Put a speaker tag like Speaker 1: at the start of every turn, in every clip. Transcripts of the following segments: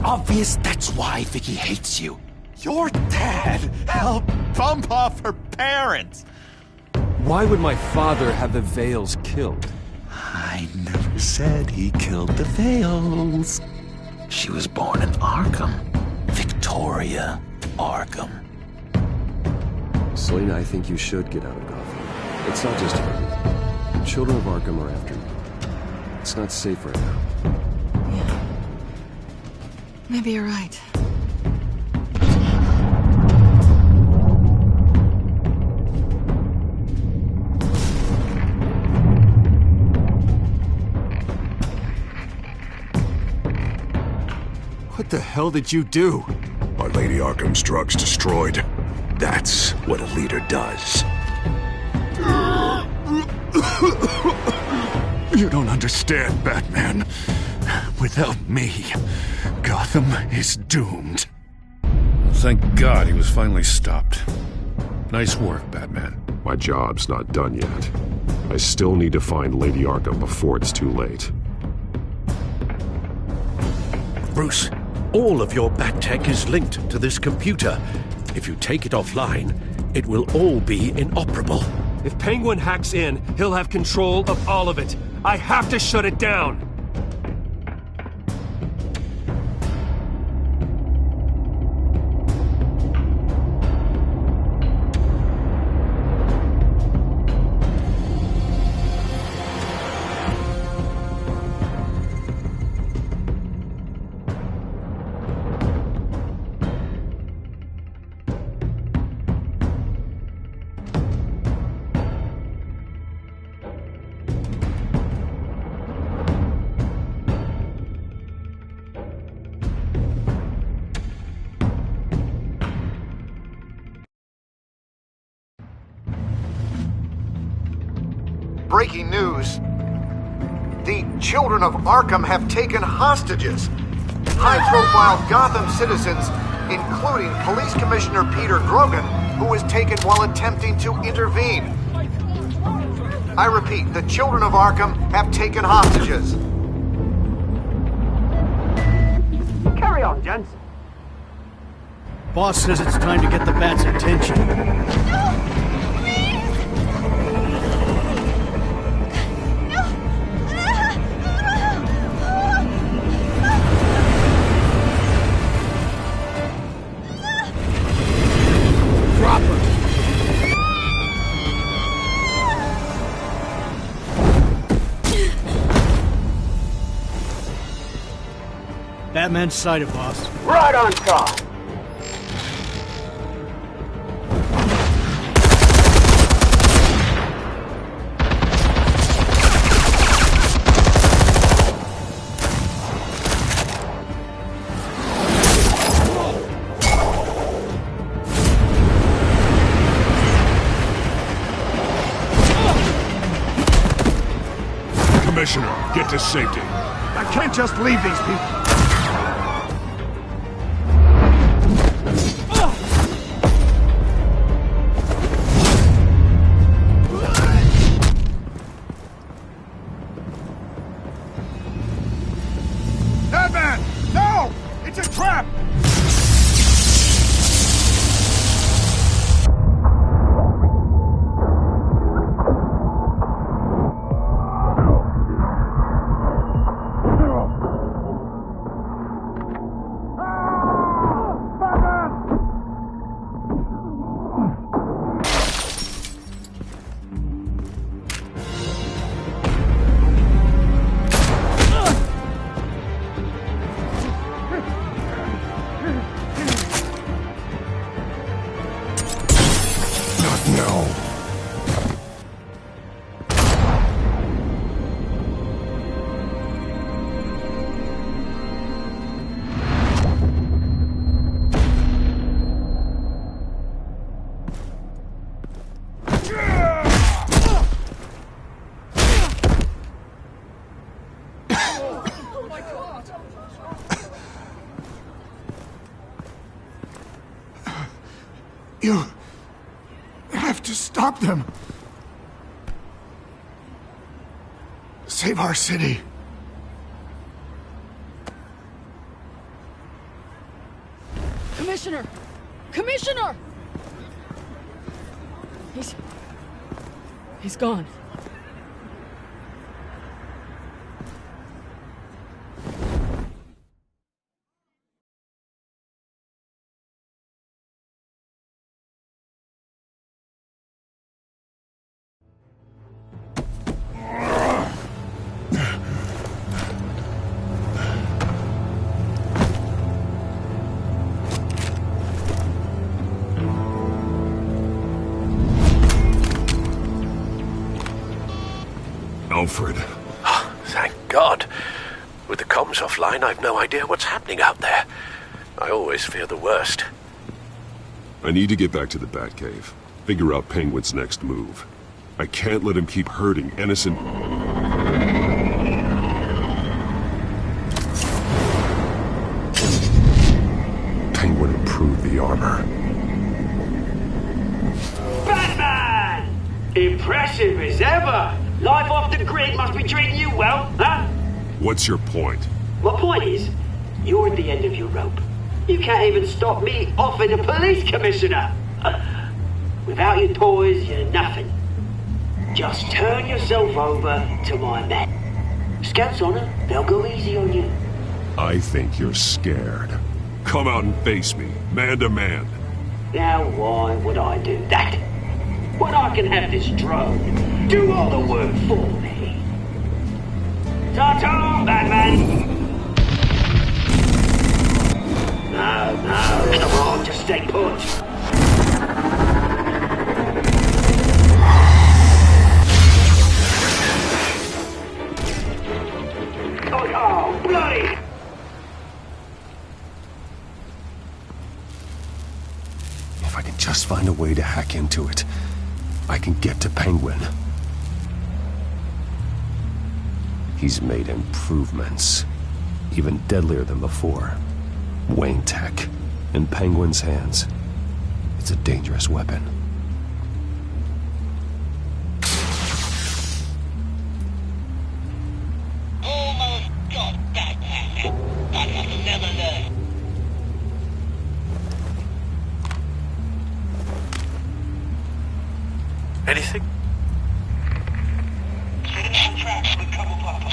Speaker 1: obvious that's why Vicky hates you.
Speaker 2: Your dad helped bump off her parents!
Speaker 3: Why would my father have the Vales killed?
Speaker 1: I never said he killed the Vales. She was born in Arkham. Victoria Arkham.
Speaker 3: Selina, I think you should get out of Gotham. It's not just her. The children of Arkham are after you. It's not safe right now.
Speaker 4: Yeah. Maybe you're right.
Speaker 3: What the hell did you do?
Speaker 5: Are Lady Arkham's drugs destroyed? That's what a leader does. You don't understand, Batman. Without me, Gotham is doomed.
Speaker 6: Thank God he was finally stopped. Nice work, Batman.
Speaker 5: My job's not done yet. I still need to find Lady Arkham before it's too late.
Speaker 7: Bruce, all of your Bat-Tech is linked to this computer. If you take it offline, it will all be inoperable.
Speaker 3: If Penguin hacks in, he'll have control of all of it. I have to shut it down!
Speaker 8: Breaking news. The children of Arkham have taken hostages. High-profile Gotham citizens, including Police Commissioner Peter Grogan, who was taken while attempting to intervene. I repeat, the children of Arkham have taken hostages.
Speaker 9: Carry on, gents.
Speaker 10: Boss says it's time to get the Bat's attention. Batman's sighted, boss.
Speaker 9: Right on top.
Speaker 5: Commissioner, get to safety.
Speaker 8: I can't just leave these people.
Speaker 5: Batman! No! It's a trap!
Speaker 8: You have to stop them. Save our city.
Speaker 4: Commissioner! Commissioner! He's gone.
Speaker 5: Alfred.
Speaker 7: Thank God. With the comms offline, I've no idea what's happening out there. I always fear the worst.
Speaker 5: I need to get back to the Batcave. Figure out Penguin's next move. I can't let him keep hurting innocent... Penguin improved the armor.
Speaker 9: Batman! Impressive as ever! Life off the grid must be treating you well, huh?
Speaker 5: What's your point?
Speaker 9: My point is, you're at the end of your rope. You can't even stop me offing a police commissioner. Without your toys, you're nothing. Just turn yourself over to my men. Scouts honor, they'll go easy on you.
Speaker 5: I think you're scared. Come out and face me, man to man.
Speaker 9: Now why would I do that? When I can have this drone do all the work for me. Ta-ta, Batman! No, come on, just stay put. Oh, bloody!
Speaker 3: If I can just find a way to hack into it, I can get to Penguin. He's made improvements, even deadlier than before. Wayne Tech, in Penguin's hands. It's a dangerous weapon.
Speaker 11: Almost got that, but I've never learned.
Speaker 7: Anything?
Speaker 11: Tracks with couple Papa.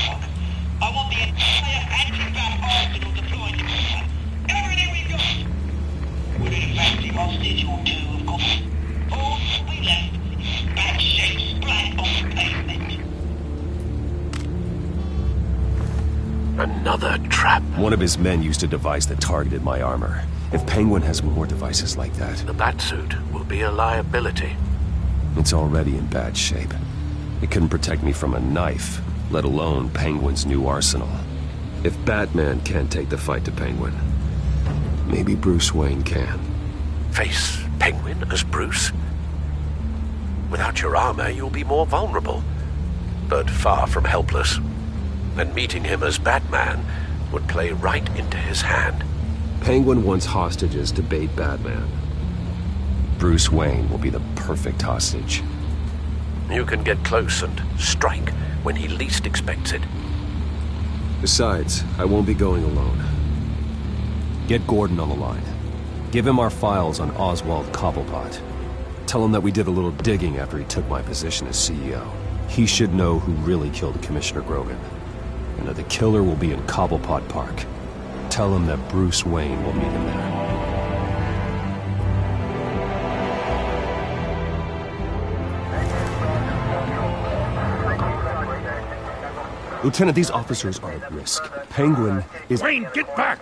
Speaker 11: I want the entire anti-bat arsenal deployed to combat. Everything we've got. With a fancy hostage or two, of course. All we left is bad shape splat on the pavement.
Speaker 7: Another trap.
Speaker 3: One of his men used a device that targeted my armor. If Penguin has more devices like that...
Speaker 7: The Batsuit will be a liability.
Speaker 3: It's already in bad shape. It couldn't protect me from a knife, let alone Penguin's new arsenal. If Batman can't take the fight to Penguin, maybe Bruce Wayne can.
Speaker 7: Face Penguin as Bruce? Without your armor, you'll be more vulnerable, but far from helpless. And meeting him as Batman would play right into his hand.
Speaker 3: Penguin wants hostages to bait Batman. Bruce Wayne will be the perfect hostage.
Speaker 7: You can get close and strike when he least expects it.
Speaker 3: Besides, I won't be going alone. Get Gordon on the line. Give him our files on Oswald Cobblepot. Tell him that we did a little digging after he took my position as CEO. He should know who really killed Commissioner Grogan, and that the killer will be in Cobblepot Park. Tell him that Bruce Wayne will meet him there. Lieutenant, these officers are at risk. Penguin is...
Speaker 6: Wayne, get back!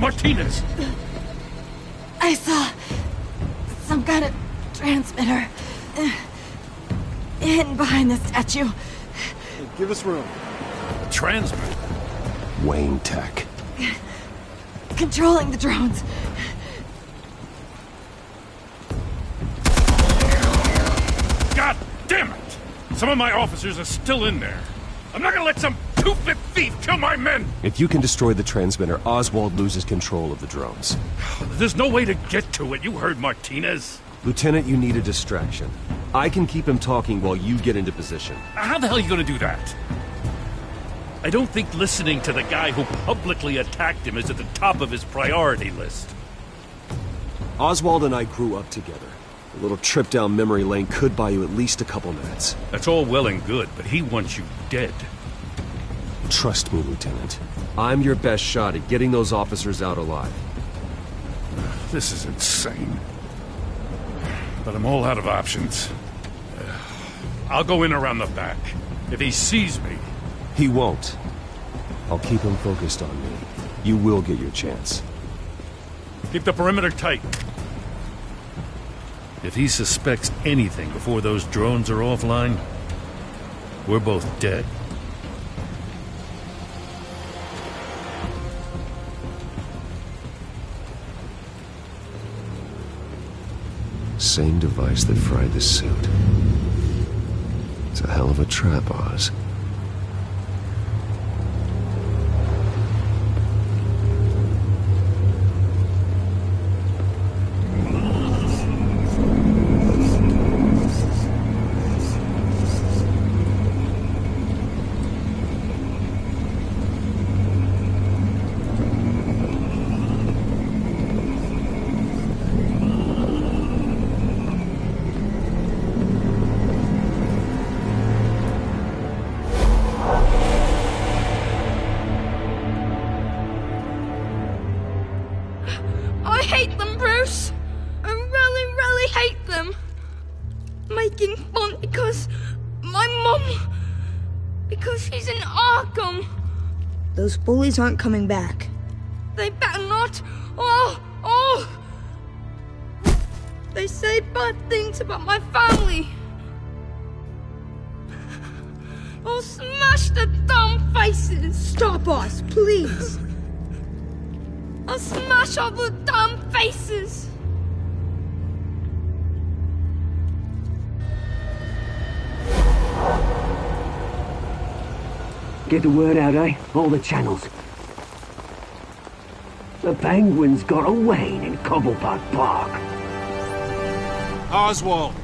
Speaker 6: Martinez!
Speaker 4: I saw some kind of transmitter hidden behind the statue.
Speaker 10: Hey, give us room.
Speaker 6: Transmitter?
Speaker 3: Wayne Tech.
Speaker 4: Controlling the drones.
Speaker 6: God damn it! Some of my officers are still in there. I'm not gonna let some two-bit thief kill my men!
Speaker 3: If you can destroy the transmitter, Oswald loses control of the drones.
Speaker 6: There's no way to get to it. You heard Martinez.
Speaker 3: Lieutenant, you need a distraction. I can keep him talking while you get into position.
Speaker 6: How the hell are you gonna do that? I don't think listening to the guy who publicly attacked him is at the top of his priority list.
Speaker 3: Oswald and I grew up together. A little trip down memory lane could buy you at least a couple minutes.
Speaker 6: That's all well and good, but he wants you dead.
Speaker 3: Trust me, Lieutenant. I'm your best shot at getting those officers out alive.
Speaker 6: This is insane. But I'm all out of options. I'll go in around the back. If he sees me...
Speaker 3: He won't. I'll keep him focused on me. You will get your chance.
Speaker 6: Keep the perimeter tight. If he suspects anything before those drones are offline, we're both dead.
Speaker 3: Same device that fried the suit. It's a hell of a trap, Oz.
Speaker 4: I hate them, Bruce. I really, really hate them. Making fun because my mum... because she's in Arkham.
Speaker 12: Those bullies aren't coming back.
Speaker 4: They better not. They say bad things about my family. I'll smash the dumb faces.
Speaker 12: Stop us, please.
Speaker 4: I'll smash all the damn faces!
Speaker 9: Get the word out, eh? All the channels. The Penguins got a Wayne in Cobblepot Park.
Speaker 10: Oswald!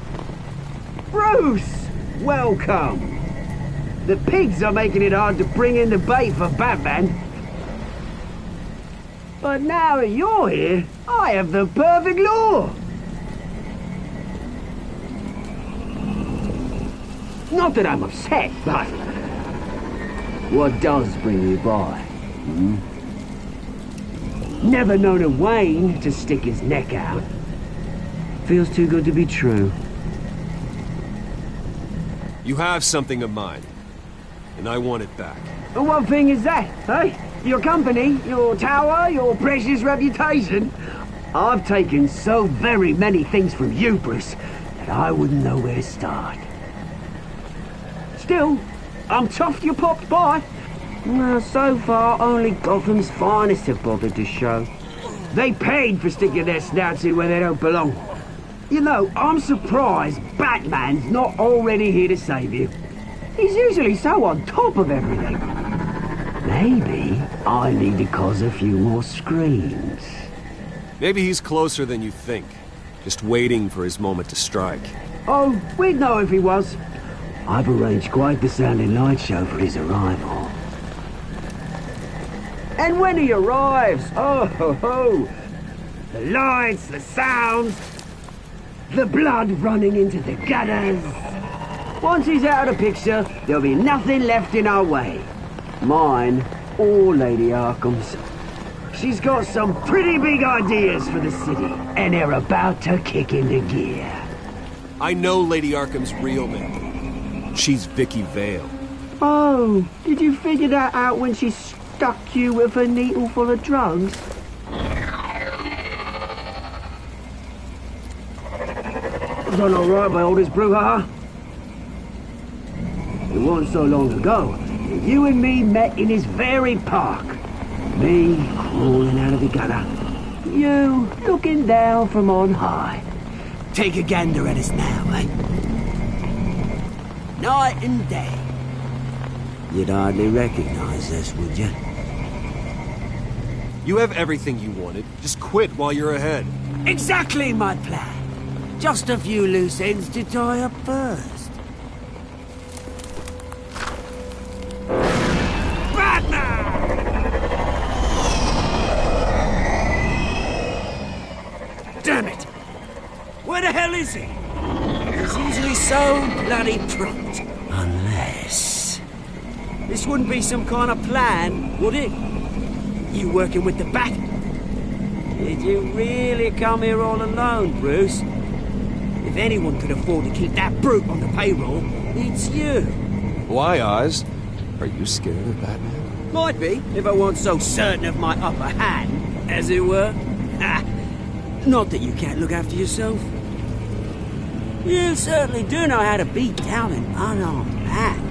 Speaker 9: Bruce! Welcome! The pigs are making it hard to bring in the bait for Batman. But now that you're here, I have the perfect lure! Not that I'm upset, but... what does bring you by? Never known a Wayne to stick his neck out. Feels too good to be true.
Speaker 3: You have something of mine, and I want it back.
Speaker 9: And what thing is that, eh? Your company, your tower, your precious reputation? I've taken so very many things from you, Bruce, that I wouldn't know where to start. Still, I'm chuffed you popped by. Well, so far, only Gotham's finest have bothered to show. They paid for sticking their snouts in where they don't belong. You know, I'm surprised Batman's not already here to save you. He's usually so on top of everything. Maybe I need to cause a few more screams.
Speaker 3: Maybe he's closer than you think. Just waiting for his moment to strike.
Speaker 9: Oh, we'd know if he was. I've arranged quite the sounding light show for his arrival. And when he arrives, oh ho ho! The lights, the sounds, the blood running into the gutters. Once he's out of the picture, there'll be nothing left in our way. Mine or Lady Arkham's. She's got some pretty big ideas for the city, and they're about to kick into gear.
Speaker 3: I know Lady Arkham's real name. She's Vicky Vale.
Speaker 9: Oh, did you figure that out when she stuck you with a needle full of drugs? Done all right by all this brouhaha. It wasn't so long ago that you and me met in this very park. Me crawling out of the gutter. You looking down from on high.
Speaker 13: Take a gander at us now, eh? Night and day. You'd hardly recognize us, would you?
Speaker 3: You have everything you wanted. Just quit while you're ahead.
Speaker 13: Exactly my plan. Just a few loose ends to tie up first. Batman! Damn it! Where the hell is he? He's usually so bloody prompt. Unless... This wouldn't be some kind of plan, would it? You working with the Bat? Did you really come here all alone, Bruce? If anyone could afford to keep that brute on the payroll, it's you.
Speaker 3: Why, Oz? Are you scared of Batman?
Speaker 13: Might be, if I weren't so certain of my upper hand, as it were. Not that you can't look after yourself. You certainly do know how to beat down an unarmed man.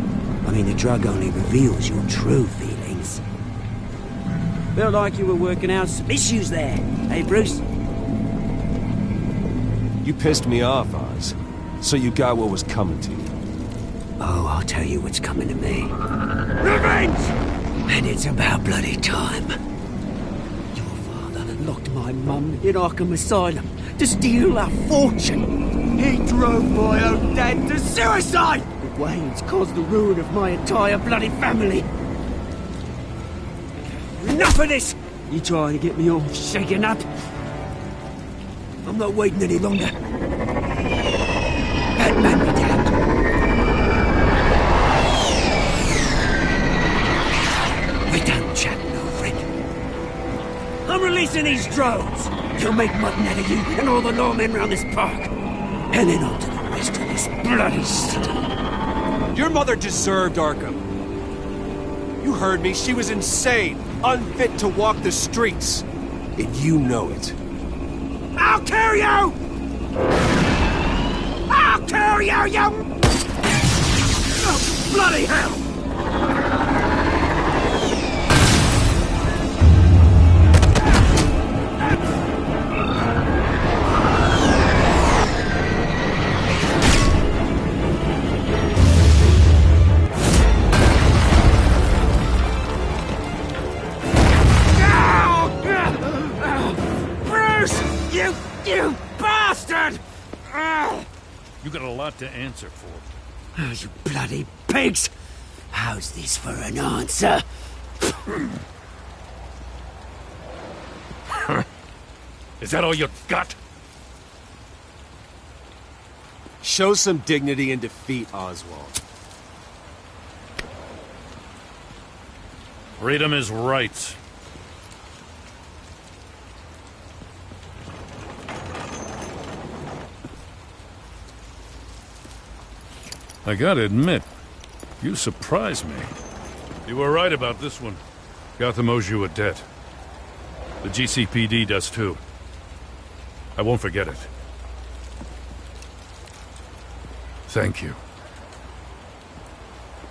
Speaker 13: I mean, the drug only reveals your true feelings. Felt like you were working out some issues there, hey, Bruce?
Speaker 3: You pissed me off, Oz. So you got what was coming to you.
Speaker 13: Oh, I'll tell you what's coming to me. Revenge! And it's about bloody time. Your father locked my mum in Arkham Asylum to steal our fortune. He drove my own dad to suicide! The Waynes caused the ruin of my entire bloody family. Enough of this! You trying to get me all shaken up? I'm not waiting any longer. Batman be damned. We're done chatting over it. I'm releasing these drones. You'll make mutton out of you and all the lawmen round this park. And then on to the rest of this bloody city.
Speaker 3: Your mother deserved Arkham. You heard me. She was insane. Unfit to walk the streets. And you know it.
Speaker 13: I'll kill you! I'll kill you, you... Oh, bloody hell! You bastard!
Speaker 6: You got a lot to answer for.
Speaker 13: Oh, you bloody pigs! How's this for an answer?
Speaker 6: Is that all you got?
Speaker 3: Show some dignity and defeat, Oswald.
Speaker 6: Freedom is rights. I gotta admit, you surprised me. You were right about this one. Gotham owes you a debt. The GCPD does too. I won't forget it. Thank you.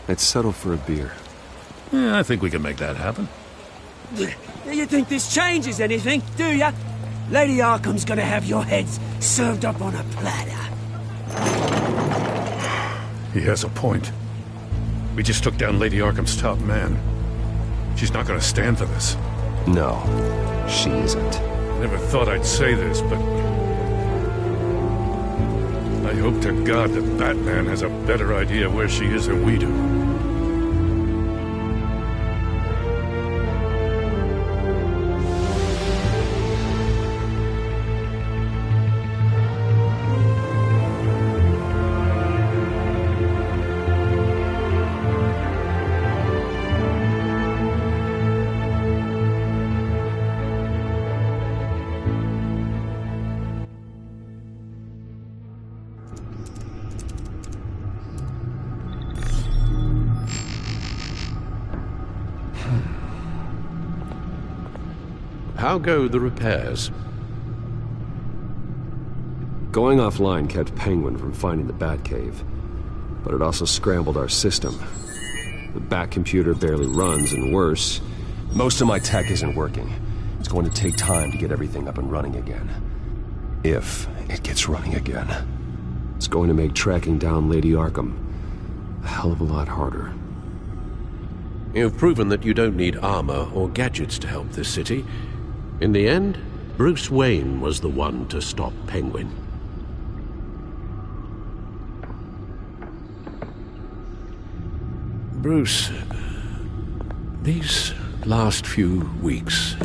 Speaker 3: Let's settle for a beer.
Speaker 6: Yeah, I think we can make that happen.
Speaker 13: You think this changes anything, do ya? Lady Arkham's gonna have your heads served up on a platter.
Speaker 6: He has a point. We just took down Lady Arkham's top man. She's not gonna stand for this.
Speaker 3: No, she isn't.
Speaker 6: Never thought I'd say this, but... I hope to God that Batman has a better idea where she is than we do.
Speaker 7: How go the repairs?
Speaker 3: Going offline kept Penguin from finding the Batcave, but it also scrambled our system. The Bat computer barely runs, and worse, most of my tech isn't working. It's going to take time to get everything up and running again. If it gets running again. It's going to make tracking down Lady Arkham a hell of a lot harder.
Speaker 7: You've proven that you don't need armor or gadgets to help this city. In the end, Bruce Wayne was the one to stop Penguin. Bruce, these last few weeks,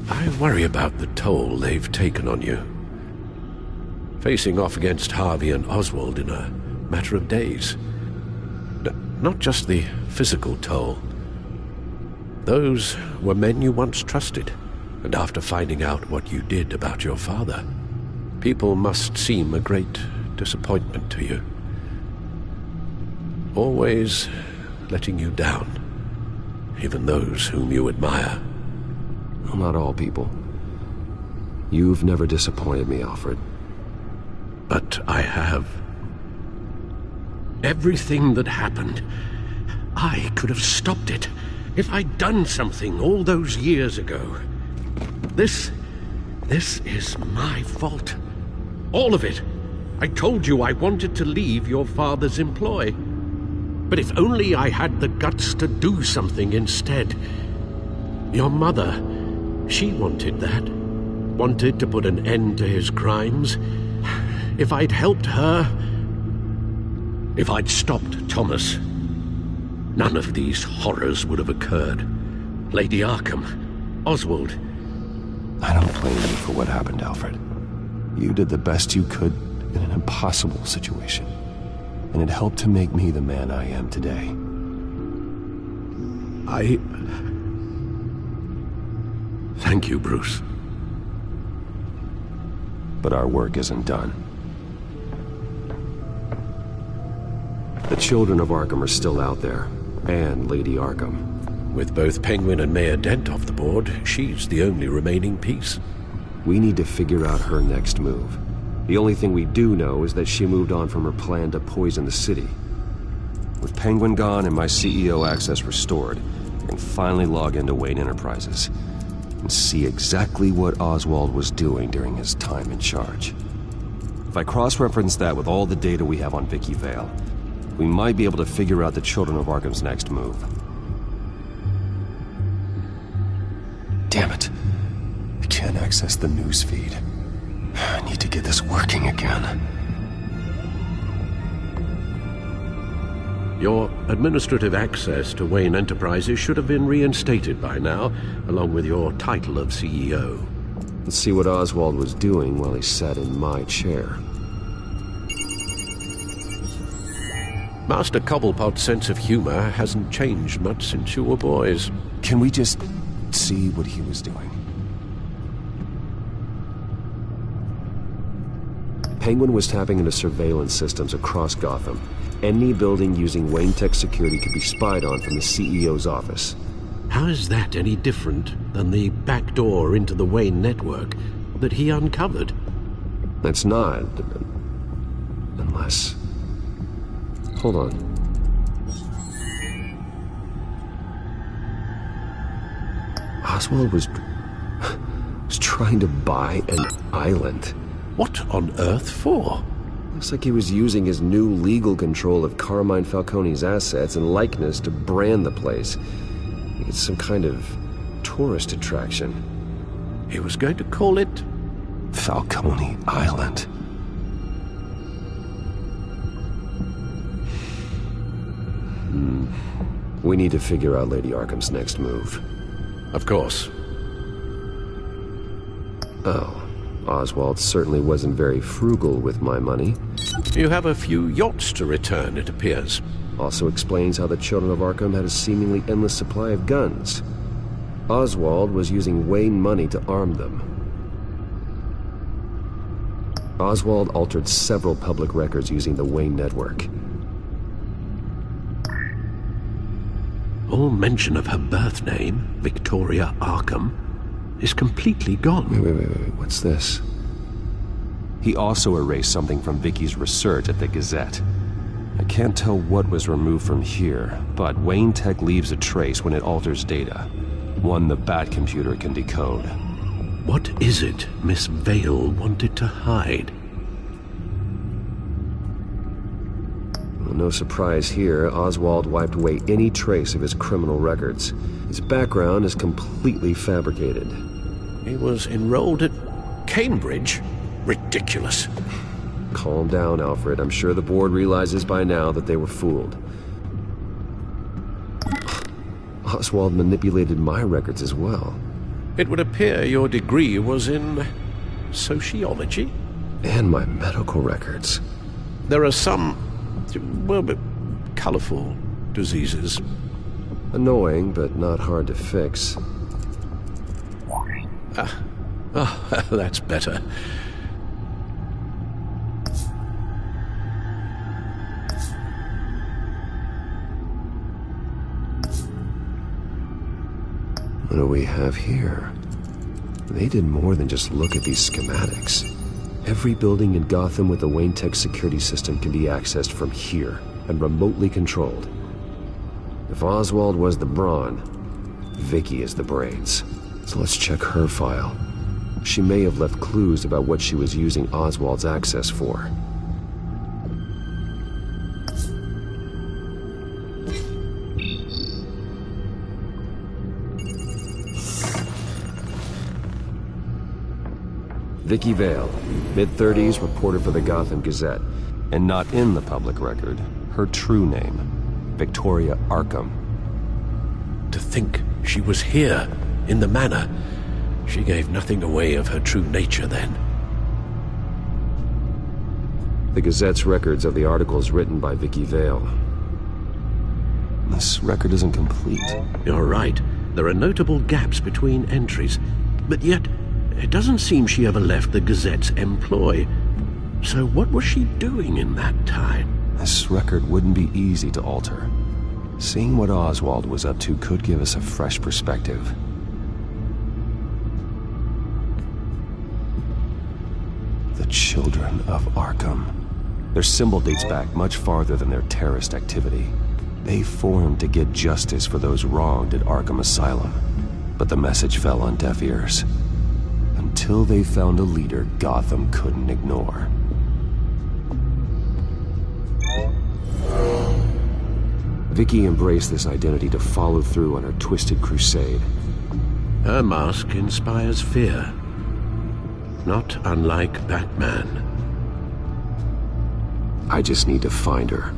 Speaker 7: I worry about the toll they've taken on you. Facing off against Harvey and Oswald in a matter of days. Not just the physical toll. Those were men you once trusted, and after finding out what you did about your father, people must seem a great disappointment to you. Always letting you down, even those whom you admire.
Speaker 3: Well, not all people. You've never disappointed me, Alfred.
Speaker 7: But I have. Everything that happened, I could have stopped it if I'd done something all those years ago. This is my fault. All of it. I told you I wanted to leave your father's employ. But if only I had the guts to do something instead. Your mother, she wanted that. Wanted to put an end to his crimes. If I'd helped her, if I'd stopped Thomas, none of these horrors would have occurred. Lady Arkham, Oswald.
Speaker 3: I don't blame you for what happened, Alfred. You did the best you could in an impossible situation. And it helped to make me the man I am today.
Speaker 7: Thank you, Bruce.
Speaker 3: But our work isn't done. The children of Arkham are still out there, and Lady Arkham.
Speaker 7: With both Penguin and Mayor Dent off the board, she's the only remaining piece.
Speaker 3: We need to figure out her next move. The only thing we do know is that she moved on from her plan to poison the city. With Penguin gone and my CEO access restored, I can finally log into Wayne Enterprises and see exactly what Oswald was doing during his time in charge. If I cross-reference that with all the data we have on Vicky Vale, we might be able to figure out the Children of Arkham's next move. Damn it. I can't access the news feed. I need to get this working again.
Speaker 7: Your administrative access to Wayne Enterprises should have been reinstated by now, along with your title of CEO.
Speaker 3: Let's see what Oswald was doing while he sat in my chair.
Speaker 7: Master Cobblepot's sense of humor hasn't changed much since you were boys.
Speaker 3: Can we just see what he was doing? Penguin was tapping into surveillance systems across Gotham. Any building using Wayne Tech security could be spied on from the CEO's office.
Speaker 7: How is that any different than the back door into the Wayne network that he uncovered?
Speaker 3: That's not. Unless... Hold on. Oswald was trying to buy an island.
Speaker 7: What on earth for?
Speaker 3: Looks like he was using his new legal control of Carmine Falcone's assets and likeness to brand the place. Like it's some kind of tourist attraction.
Speaker 7: He was going to call it...
Speaker 3: Falcone Island. We need to figure out Lady Arkham's next move.
Speaker 7: Of course.
Speaker 3: Oh. Oswald certainly wasn't very frugal with my money.
Speaker 7: You have a few yachts to return, it appears.
Speaker 3: Also explains how the Children of Arkham had a seemingly endless supply of guns. Oswald was using Wayne money to arm them. Oswald altered several public records using the Wayne network.
Speaker 7: All mention of her birth name, Victoria Arkham, is completely gone.
Speaker 3: Wait, what's this? He also erased something from Vicky's research at the Gazette. I can't tell what was removed from here, but Wayne Tech leaves a trace when it alters data. One the Bat computer can decode.
Speaker 7: What is it Miss Vale wanted to hide?
Speaker 3: No surprise here, Oswald wiped away any trace of his criminal records. His background is completely fabricated.
Speaker 7: He was enrolled at Cambridge? Ridiculous.
Speaker 3: Calm down, Alfred. I'm sure the board realizes by now that they were fooled. Oswald manipulated my records as well.
Speaker 7: It would appear your degree was in sociology?
Speaker 3: And my medical records.
Speaker 7: There are some, well, colorful diseases.
Speaker 3: Annoying, but not hard to fix.
Speaker 7: That's better.
Speaker 3: What do we have here? They did more than just look at these schematics. Every building in Gotham with a Wayne Tech security system can be accessed from here and remotely controlled. If Oswald was the brawn, Vicky is the brains. So let's check her file. She may have left clues about what she was using Oswald's access for. Vicky Vale, mid-30s, reporter for the Gotham Gazette. And not in the public record, her true name, Victoria Arkham.
Speaker 7: To think she was here, in the manor. She gave nothing away of her true nature then.
Speaker 3: The Gazette's records of the articles written by Vicky Vale. This record isn't complete.
Speaker 7: You're right. There are notable gaps between entries. But yet, it doesn't seem she ever left the Gazette's employ. So what was she doing in that time?
Speaker 3: This record wouldn't be easy to alter. Seeing what Oswald was up to could give us a fresh perspective. The Children of Arkham. Their symbol dates back much farther than their terrorist activity. They formed to get justice for those wronged at Arkham Asylum. But the message fell on deaf ears. Until they found a leader Gotham couldn't ignore. Vicky embraced this identity to follow through on her twisted crusade.
Speaker 7: Her mask inspires fear. Not unlike Batman.
Speaker 3: I just need to find her.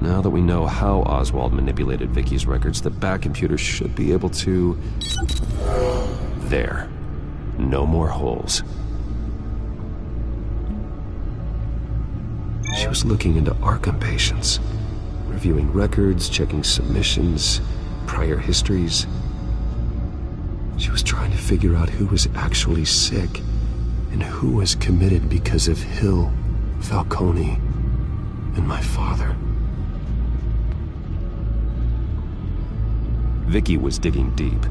Speaker 3: Now that we know how Oswald manipulated Vicky's records, the Bat-computer should be able to... There. No more holes. She was looking into Arkham patients, reviewing records, checking submissions, prior histories. She was trying to figure out who was actually sick and who was committed because of Hill, Falcone, and my father. Vicky was digging deep.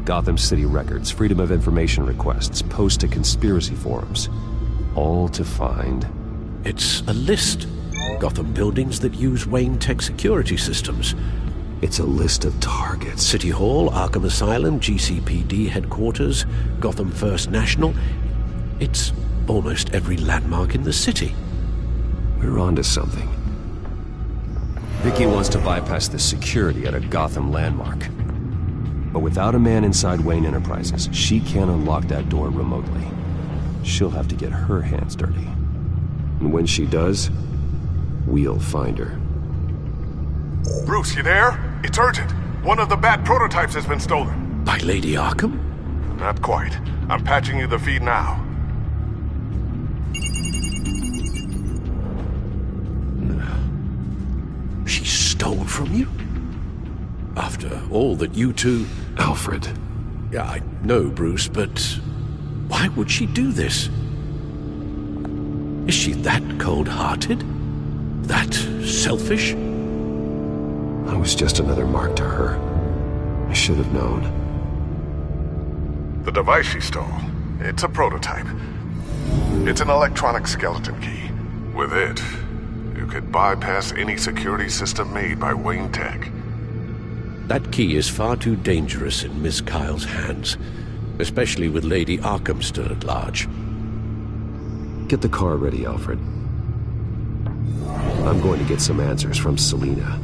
Speaker 3: Gotham City records, Freedom of Information requests, posts to conspiracy forums. All to find...
Speaker 7: It's a list. Gotham buildings that use Wayne Tech security systems.
Speaker 3: It's a list of targets.
Speaker 7: City Hall, Arkham Asylum, GCPD headquarters, Gotham First National. It's almost every landmark in the city.
Speaker 3: We're onto something. Vicky wants to bypass the security at a Gotham landmark. But without a man inside Wayne Enterprises, she can't unlock that door remotely. She'll have to get her hands dirty. And when she does, we'll find her.
Speaker 14: Bruce, you there? It's urgent. One of the Bat prototypes has been stolen.
Speaker 7: By Lady Arkham?
Speaker 14: Not quite. I'm patching you the feed now.
Speaker 7: She stole from you? After all that you two...
Speaker 3: Alfred.
Speaker 7: Yeah, I know, Bruce, but why would she do this? Is she that cold-hearted? That selfish?
Speaker 3: I was just another mark to her. I should have known.
Speaker 14: The device she stole, it's a prototype. It's an electronic skeleton key. With it, you could bypass any security system made by Wayne Tech.
Speaker 7: That key is far too dangerous in Miss Kyle's hands, especially with Lady Arkham still at large.
Speaker 3: Get the car ready, Alfred. I'm going to get some answers from Selina.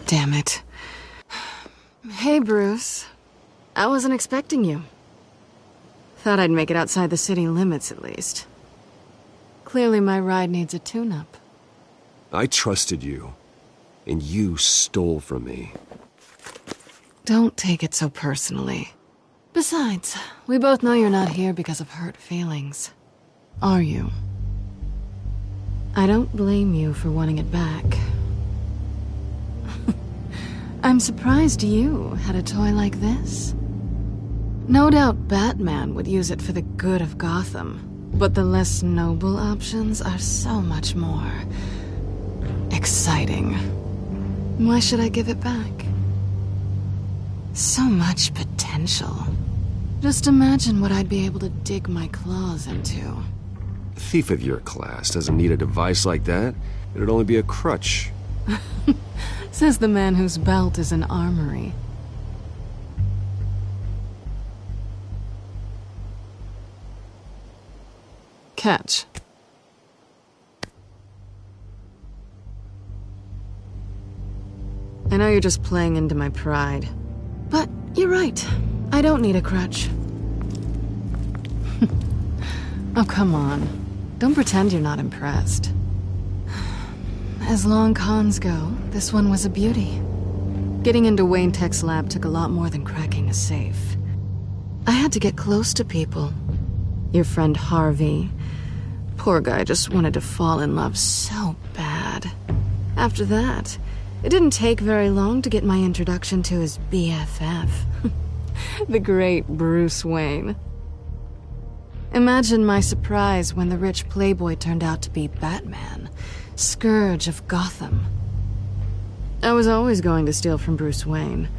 Speaker 15: Damn it. Hey, Bruce. I wasn't expecting you. Thought I'd make it outside the city limits, at least. Clearly my ride needs a tune-up.
Speaker 3: I trusted you, and you stole from me.
Speaker 15: Don't take it so personally. Besides, we both know you're not here because of hurt feelings. Are you? I don't blame you for wanting it back. I'm surprised you had a toy like this. No doubt Batman would use it for the good of Gotham, but the less noble options are so much more exciting. Why should I give it back? So much potential. Just imagine what I'd be able to dig my claws into.
Speaker 3: A thief of your class doesn't need a device like that. It'd only be a crutch.
Speaker 15: Says the man whose belt is an armory. Catch. I know you're just playing into my pride, but you're right. I don't need a crutch. Oh, come on. Don't pretend you're not impressed. As long cons go, this one was a beauty. Getting into Wayne Tech's lab took a lot more than cracking a safe. I had to get close to people. Your friend Harvey. Poor guy just wanted to fall in love so bad. After that, it didn't take very long to get my introduction to his BFF. The great Bruce Wayne. Imagine my surprise when the rich playboy turned out to be Batman. Scourge of Gotham. I was always going to steal from Bruce Wayne.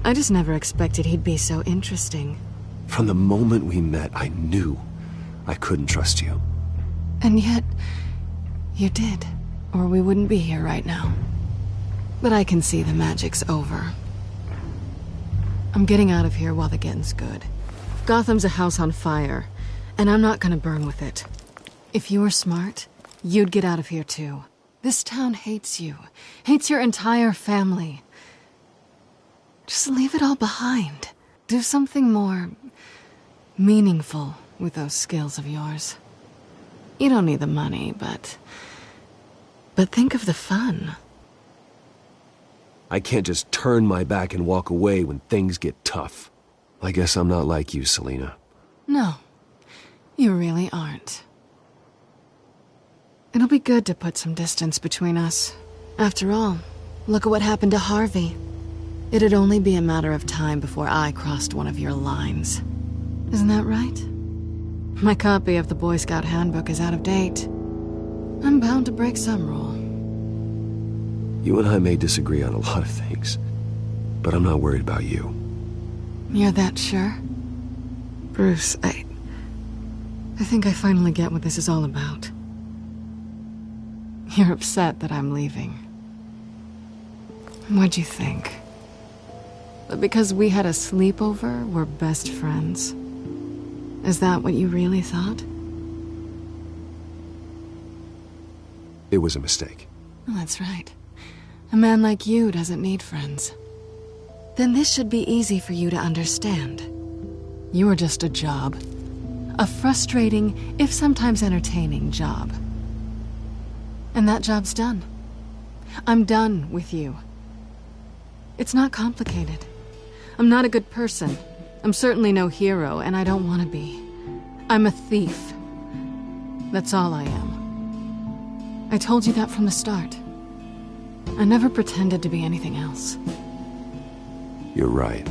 Speaker 15: I just never expected he'd be so interesting.
Speaker 3: From the moment we met, I knew I couldn't trust you.
Speaker 15: And yet, you did, or we wouldn't be here right now. But I can see the magic's over. I'm getting out of here while the getting's good. Gotham's a house on fire, and I'm not gonna burn with it. If you were smart, you'd get out of here too. This town hates you. Hates your entire family. Just leave it all behind. Do something more meaningful with those skills of yours. You don't need the money, but think of the fun.
Speaker 3: I can't just turn my back and walk away when things get tough. I guess I'm not like you, Selina.
Speaker 15: No, you really aren't. It'll be good to put some distance between us. After all, look at what happened to Harvey. It'd only be a matter of time before I crossed one of your lines. Isn't that right? My copy of the Boy Scout Handbook is out of date. I'm bound to break some rule.
Speaker 3: You and I may disagree on a lot of things, but I'm not worried about you.
Speaker 15: You're that sure? Bruce, I think I finally get what this is all about. You're upset that I'm leaving. What'd you think? That because we had a sleepover, we're best friends? Is that what you really thought?
Speaker 3: It was a mistake.
Speaker 15: Well, that's right. A man like you doesn't need friends. Then this should be easy for you to understand. You are just a job. A frustrating, if sometimes entertaining, job. And that job's done. I'm done with you. It's not complicated. I'm not a good person. I'm certainly no hero, and I don't want to be. I'm a thief. That's all I am. I told you that from the start. I never pretended to be anything else.
Speaker 3: You're right.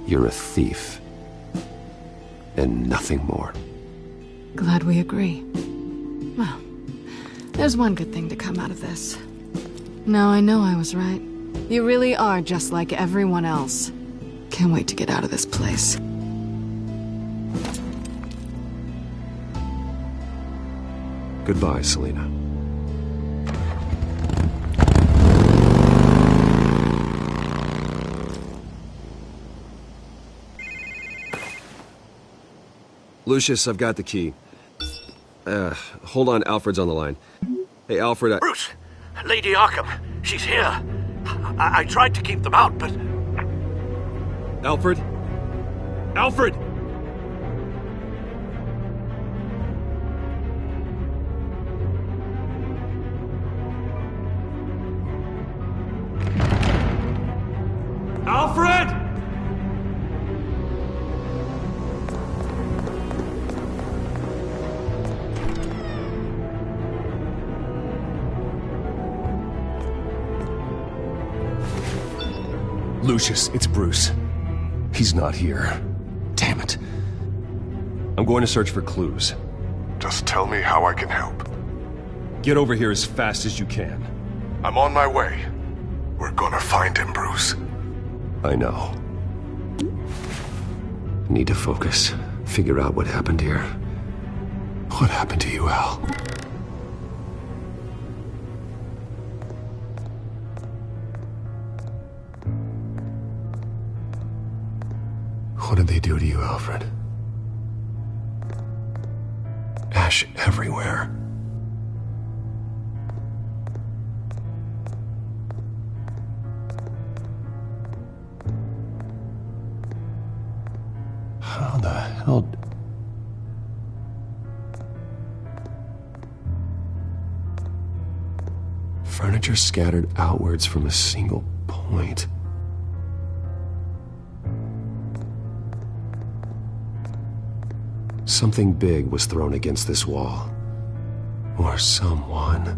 Speaker 3: You're a thief. And nothing more.
Speaker 15: Glad we agree. Well, there's one good thing to come out of this. Now I know I was right. You really are just like everyone else. Can't wait to get out of this place.
Speaker 3: Goodbye, Selina. Lucius, I've got the key. Hold on, Alfred's on the line. Hey, Alfred,
Speaker 7: Bruce! Lady Arkham, she's here. I tried to keep them out, but...
Speaker 3: Alfred? Alfred! Alfred!
Speaker 10: Lucius, it's Bruce. He's not here. Damn it.
Speaker 3: I'm going to search for clues.
Speaker 14: Just tell me how I can help.
Speaker 3: Get over here as fast as you can.
Speaker 14: I'm on my way. We're gonna find him, Bruce.
Speaker 3: I know. Need to focus. Figure out what happened here.
Speaker 10: What happened to you, Al? What did they do to you, Alfred? Ash everywhere. How the hell... Furniture scattered outwards from a single point.
Speaker 3: Something big was thrown against this wall.
Speaker 10: Or someone.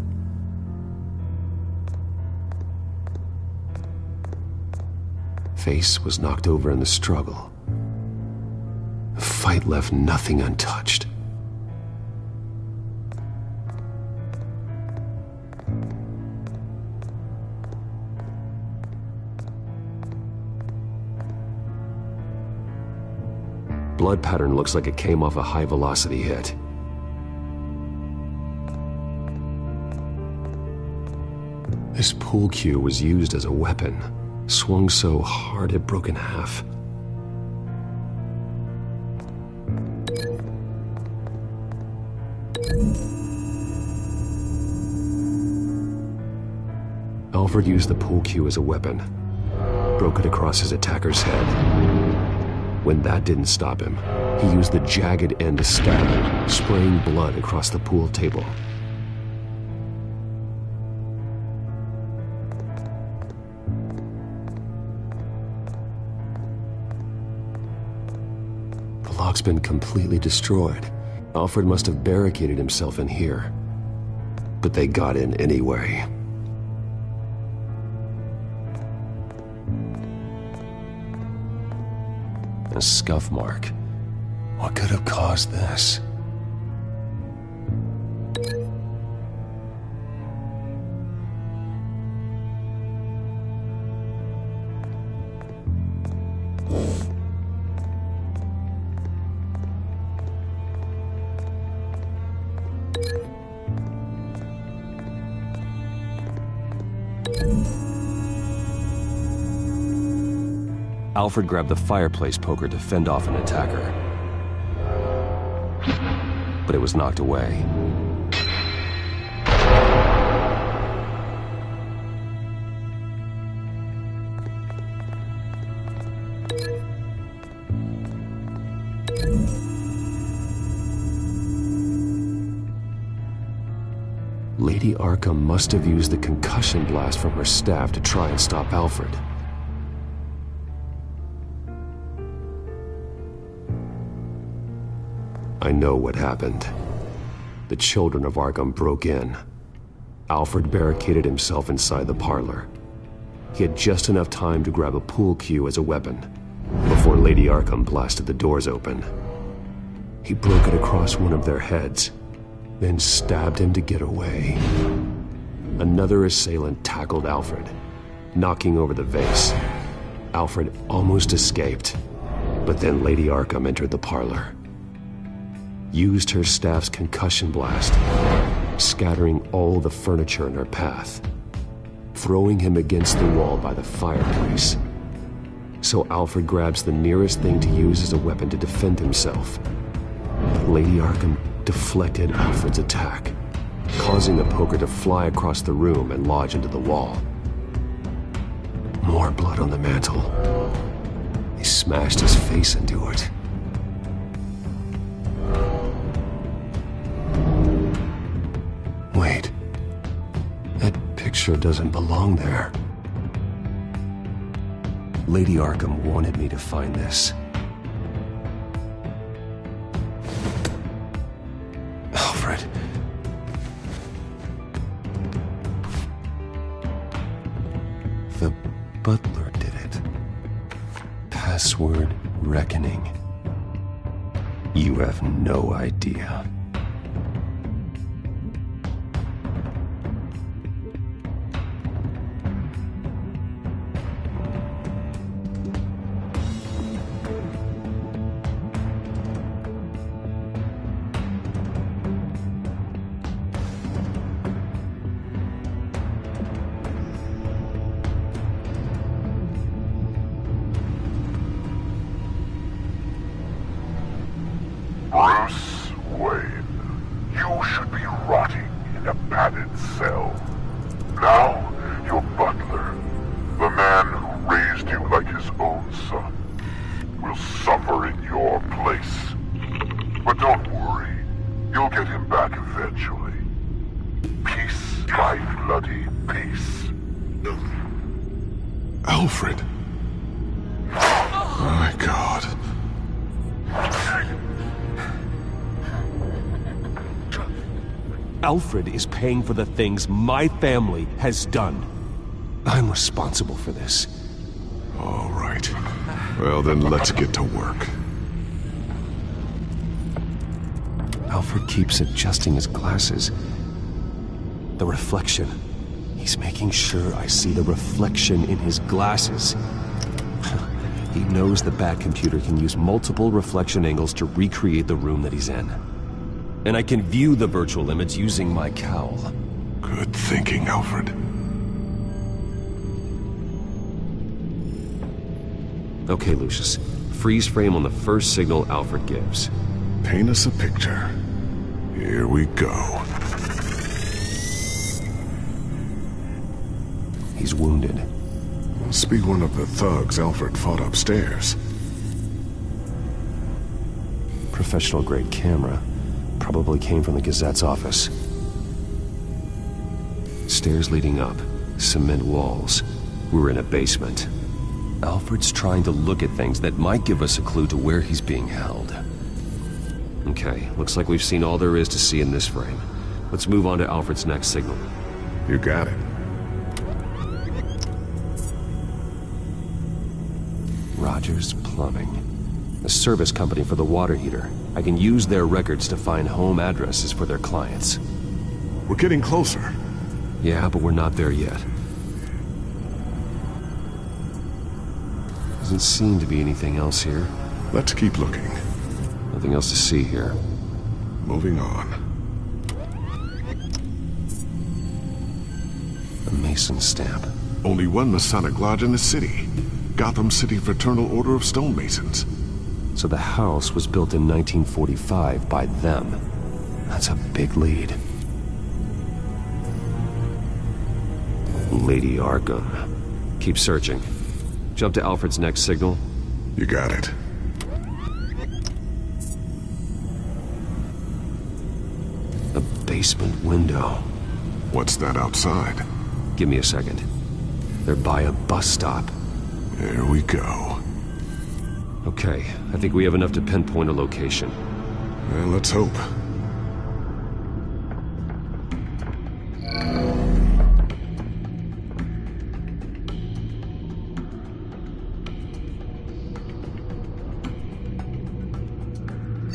Speaker 3: Face was knocked over in the struggle. The fight left nothing untouched. Blood pattern looks like it came off a high-velocity hit. This pool cue was used as a weapon, swung so hard it broke in half. Alfred used the pool cue as a weapon, broke it across his attacker's head. When that didn't stop him, he used the jagged end to stab him, spraying blood across the pool table. The lock's been completely destroyed. Alfred must have barricaded himself in here. But they got in anyway. A scuff mark.
Speaker 10: What could have caused this?
Speaker 3: Alfred grabbed the fireplace poker to fend off an attacker. But it was knocked away. Lady Arkham must have used the concussion blast from her staff to try and stop Alfred. I know what happened. The children of Arkham broke in. Alfred barricaded himself inside the parlor. He had just enough time to grab a pool cue as a weapon before Lady Arkham blasted the doors open. He broke it across one of their heads, then stabbed him to get away. Another assailant tackled Alfred, knocking over the vase. Alfred almost escaped, but then Lady Arkham entered the parlor. Used her staff's concussion blast, scattering all the furniture in her path, throwing him against the wall by the fireplace. So Alfred grabs the nearest thing to use as a weapon to defend himself. Lady Arkham deflected Alfred's attack, causing the poker to fly across the room and lodge into the wall. More blood on the mantle. He smashed his face into it. Wait. That picture doesn't belong there. Lady Arkham wanted me to find this. Alfred. The butler did it. Password reckoning. You have no idea.
Speaker 14: Bruce Wayne, you should be rotting in a padded cell. Now, your butler, the man who raised you like his own son, will suffer in your place. But don't worry, you'll get him back eventually. Peace, my bloody peace.
Speaker 5: Alfred. My God.
Speaker 3: Alfred is paying for the things my family has done. I'm responsible for this.
Speaker 5: All right. Well, then let's get to work.
Speaker 3: Alfred keeps adjusting his glasses. The reflection. He's making sure I see the reflection in his glasses. He knows the Batcomputer can use multiple reflection angles to recreate the room that he's in. And I can view the virtual image using my cowl.
Speaker 5: Good thinking, Alfred.
Speaker 3: Okay, Lucius. Freeze frame on the first signal Alfred gives.
Speaker 5: Paint us a picture. Here we go.
Speaker 3: He's wounded.
Speaker 5: Must be one of the thugs Alfred fought upstairs.
Speaker 3: Professional-grade camera. Probably came from the Gazette's office. Stairs leading up. Cement walls. We're in a basement. Alfred's trying to look at things that might give us a clue to where he's being held. Okay, looks like we've seen all there is to see in this frame. Let's move on to Alfred's next signal.
Speaker 5: You got it.
Speaker 3: Rogers Plumbing. A service company for the water heater. I can use their records to find home addresses for their clients.
Speaker 5: We're getting closer.
Speaker 3: Yeah, but we're not there yet. Doesn't seem to be anything else here.
Speaker 5: Let's keep looking.
Speaker 3: Nothing else to see here.
Speaker 5: Moving on.
Speaker 3: A Mason stamp.
Speaker 5: Only one Masonic lodge in the city. Gotham City Fraternal Order of Stonemasons.
Speaker 3: So the house was built in 1945 by them. That's a big lead. Lady Arkham. Keep searching. Jump to Alfred's next signal.
Speaker 5: You got it.
Speaker 3: A basement window.
Speaker 5: What's that outside?
Speaker 3: Give me a second. They're by a bus stop.
Speaker 5: There we go.
Speaker 3: Okay, I think we have enough to pinpoint a location.
Speaker 5: Well, let's hope.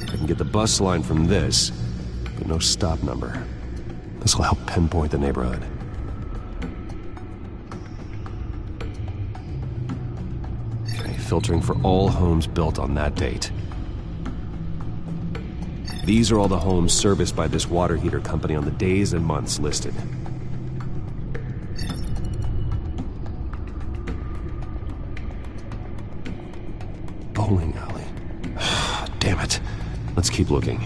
Speaker 3: I can get the bus line from this, but no stop number. This will help pinpoint the neighborhood. filtering for all homes built on that date. These are all the homes serviced by this water heater company on the days and months listed. Bowling alley. Damn it. Let's keep looking.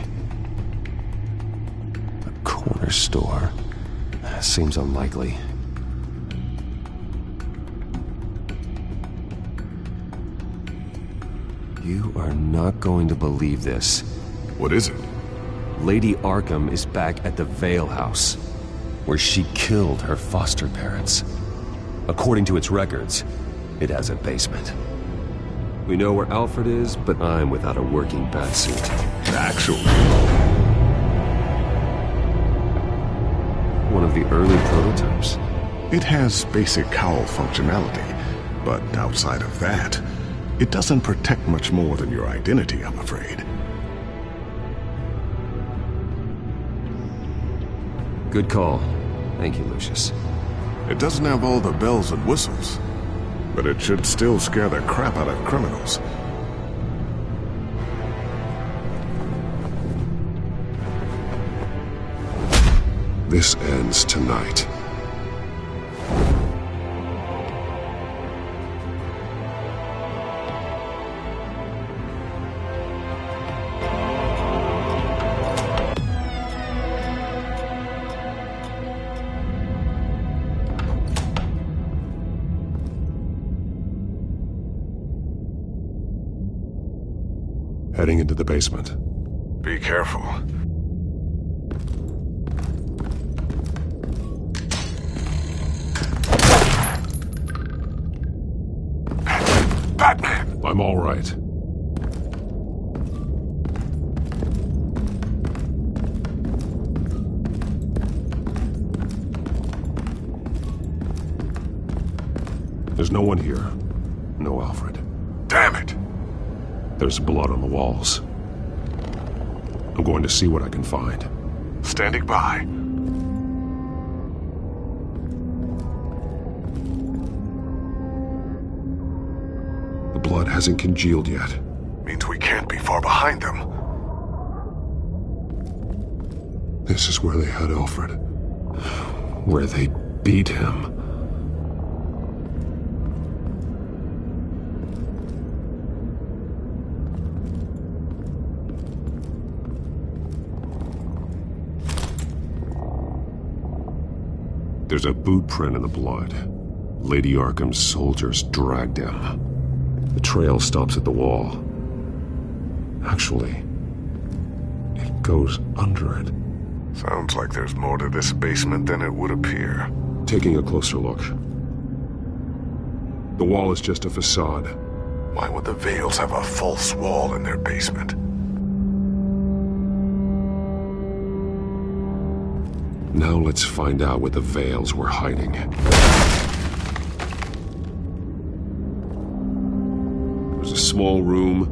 Speaker 3: A corner store. Seems unlikely. You are not going to believe this.
Speaker 5: What is it?
Speaker 3: Lady Arkham is back at the Vale House, where she killed her foster parents. According to its records, it has a basement. We know where Alfred is, but I'm without a working batsuit.
Speaker 5: Actually.
Speaker 3: One of the early prototypes.
Speaker 16: It has basic cowl functionality, but outside of that, it doesn't protect much more than your identity, I'm afraid.
Speaker 3: Good call. Thank you, Lucius.
Speaker 16: It doesn't have all the bells and whistles, but it should still scare the crap out of criminals.
Speaker 5: This ends tonight. Heading into the basement.
Speaker 16: Be careful.
Speaker 5: Batman! I'm all right. There's no one here. No Alfred.
Speaker 16: Damn it!
Speaker 5: There's blood on the walls. I'm going to see what I can find.
Speaker 16: Standing by.
Speaker 5: The blood hasn't congealed yet.
Speaker 16: Means we can't be far behind them.
Speaker 5: This is where they had Alfred. Where they beat him. There's a boot print in the blood. Lady Arkham's soldiers dragged him. The trail stops at the wall. Actually, it goes under it.
Speaker 16: Sounds like there's more to this basement than it would appear.
Speaker 5: Taking a closer look. The wall is just a facade.
Speaker 16: Why would the Vales have a false wall in their basement?
Speaker 5: Now let's find out what the Vales were hiding. It was a small room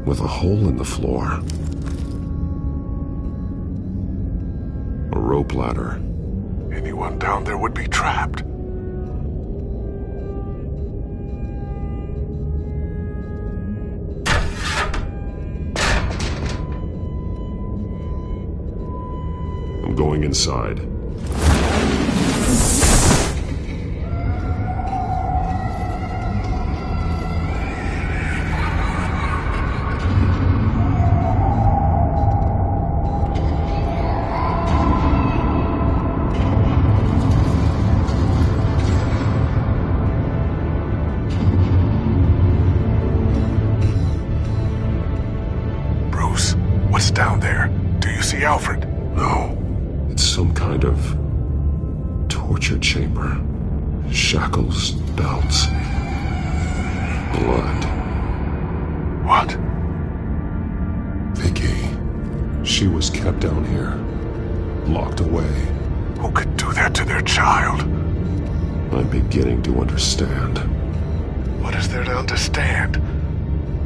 Speaker 5: with a hole in the floor. A rope ladder.
Speaker 16: Anyone down there would be trapped.
Speaker 5: I'm going inside.
Speaker 16: Bruce, what's down there? Do you see Alfred?
Speaker 5: No. It's some kind of torture chamber. Shackles, belts, blood.
Speaker 16: What?
Speaker 5: Vicky. She was kept down here, locked away.
Speaker 16: Who could do that to their child?
Speaker 5: I'm beginning to understand.
Speaker 16: What is there to understand?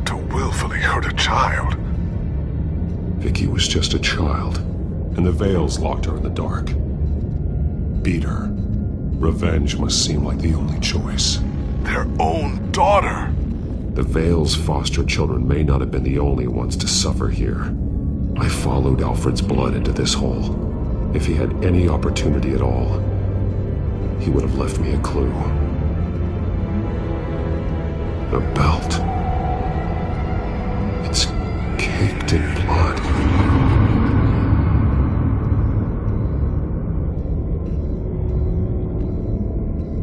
Speaker 16: To willfully hurt a child?
Speaker 5: Vicky was just a child, and the Vales locked her in the dark. Beat her. Revenge must seem like the only choice.
Speaker 14: Their own daughter!
Speaker 5: The Vale's foster children may not have been the only ones to suffer here. I followed Alfred's blood into this hole. If he had any opportunity at all, he would have left me a clue. The belt. It's caked in blood.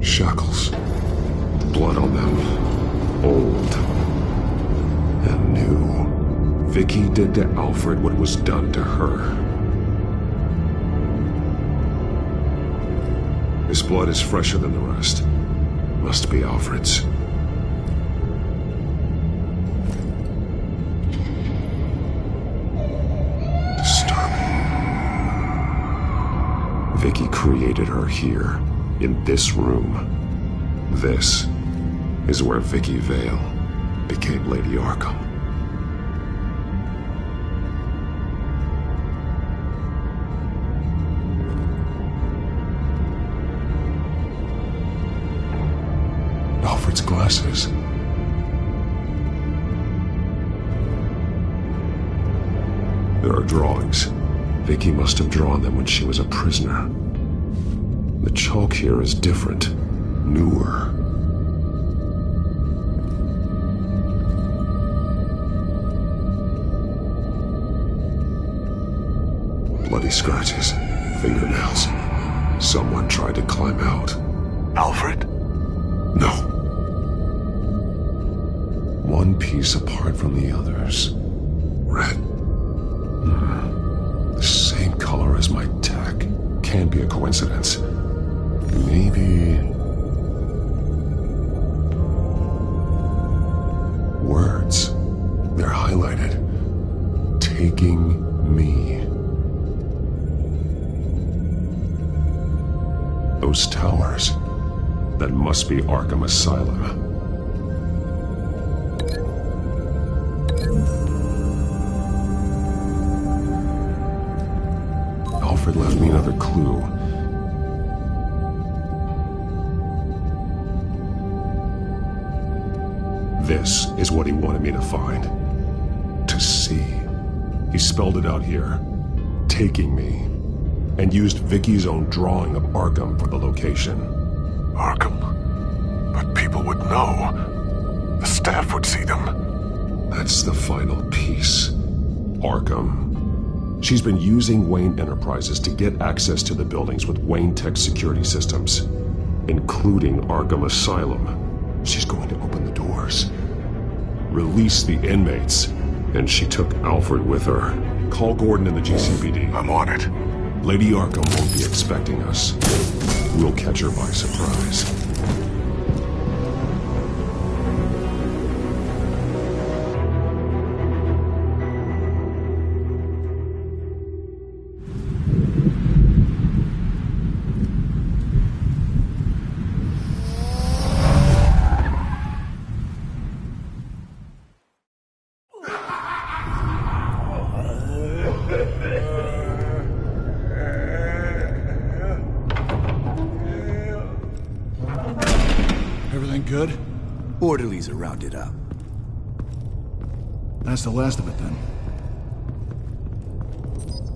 Speaker 5: Shackles. Blood on them. Old. And new. Vicky did to Alfred what was done to her. His blood is fresher than the rest. Must be Alfred's. Vicky created her here, in this room. This is where Vicky Vale became Lady Arkham. Alfred's glasses. There are drawings. Vicky must have drawn them when she was a prisoner. The chalk here is different, newer. Bloody scratches, fingernails. Someone tried to climb out.
Speaker 14: Alfred?
Speaker 5: No. One piece apart from the others. Red. The same color as my tag. Can't be a coincidence. Maybe... words. They're highlighted. Taking me. Those towers. That must be Arkham Asylum. Alfred left me another clue. This is what he wanted me to find. To see. He spelled it out here. Taking me. And used Vicky's own drawing of Arkham for the location.
Speaker 14: Arkham? But people would know. The staff would see them.
Speaker 5: That's the final piece. Arkham. She's been using Wayne Enterprises to get access to the buildings with Wayne Tech security systems, including Arkham Asylum. She's going to open the doors, release the inmates, and she took Alfred with her. Call Gordon in the GCPD.
Speaker 14: I'm on it.
Speaker 5: Lady Arkham won't be expecting us. We'll catch her by surprise.
Speaker 17: Everything good?
Speaker 18: Orderlies are rounded up.
Speaker 17: That's the last of it, then.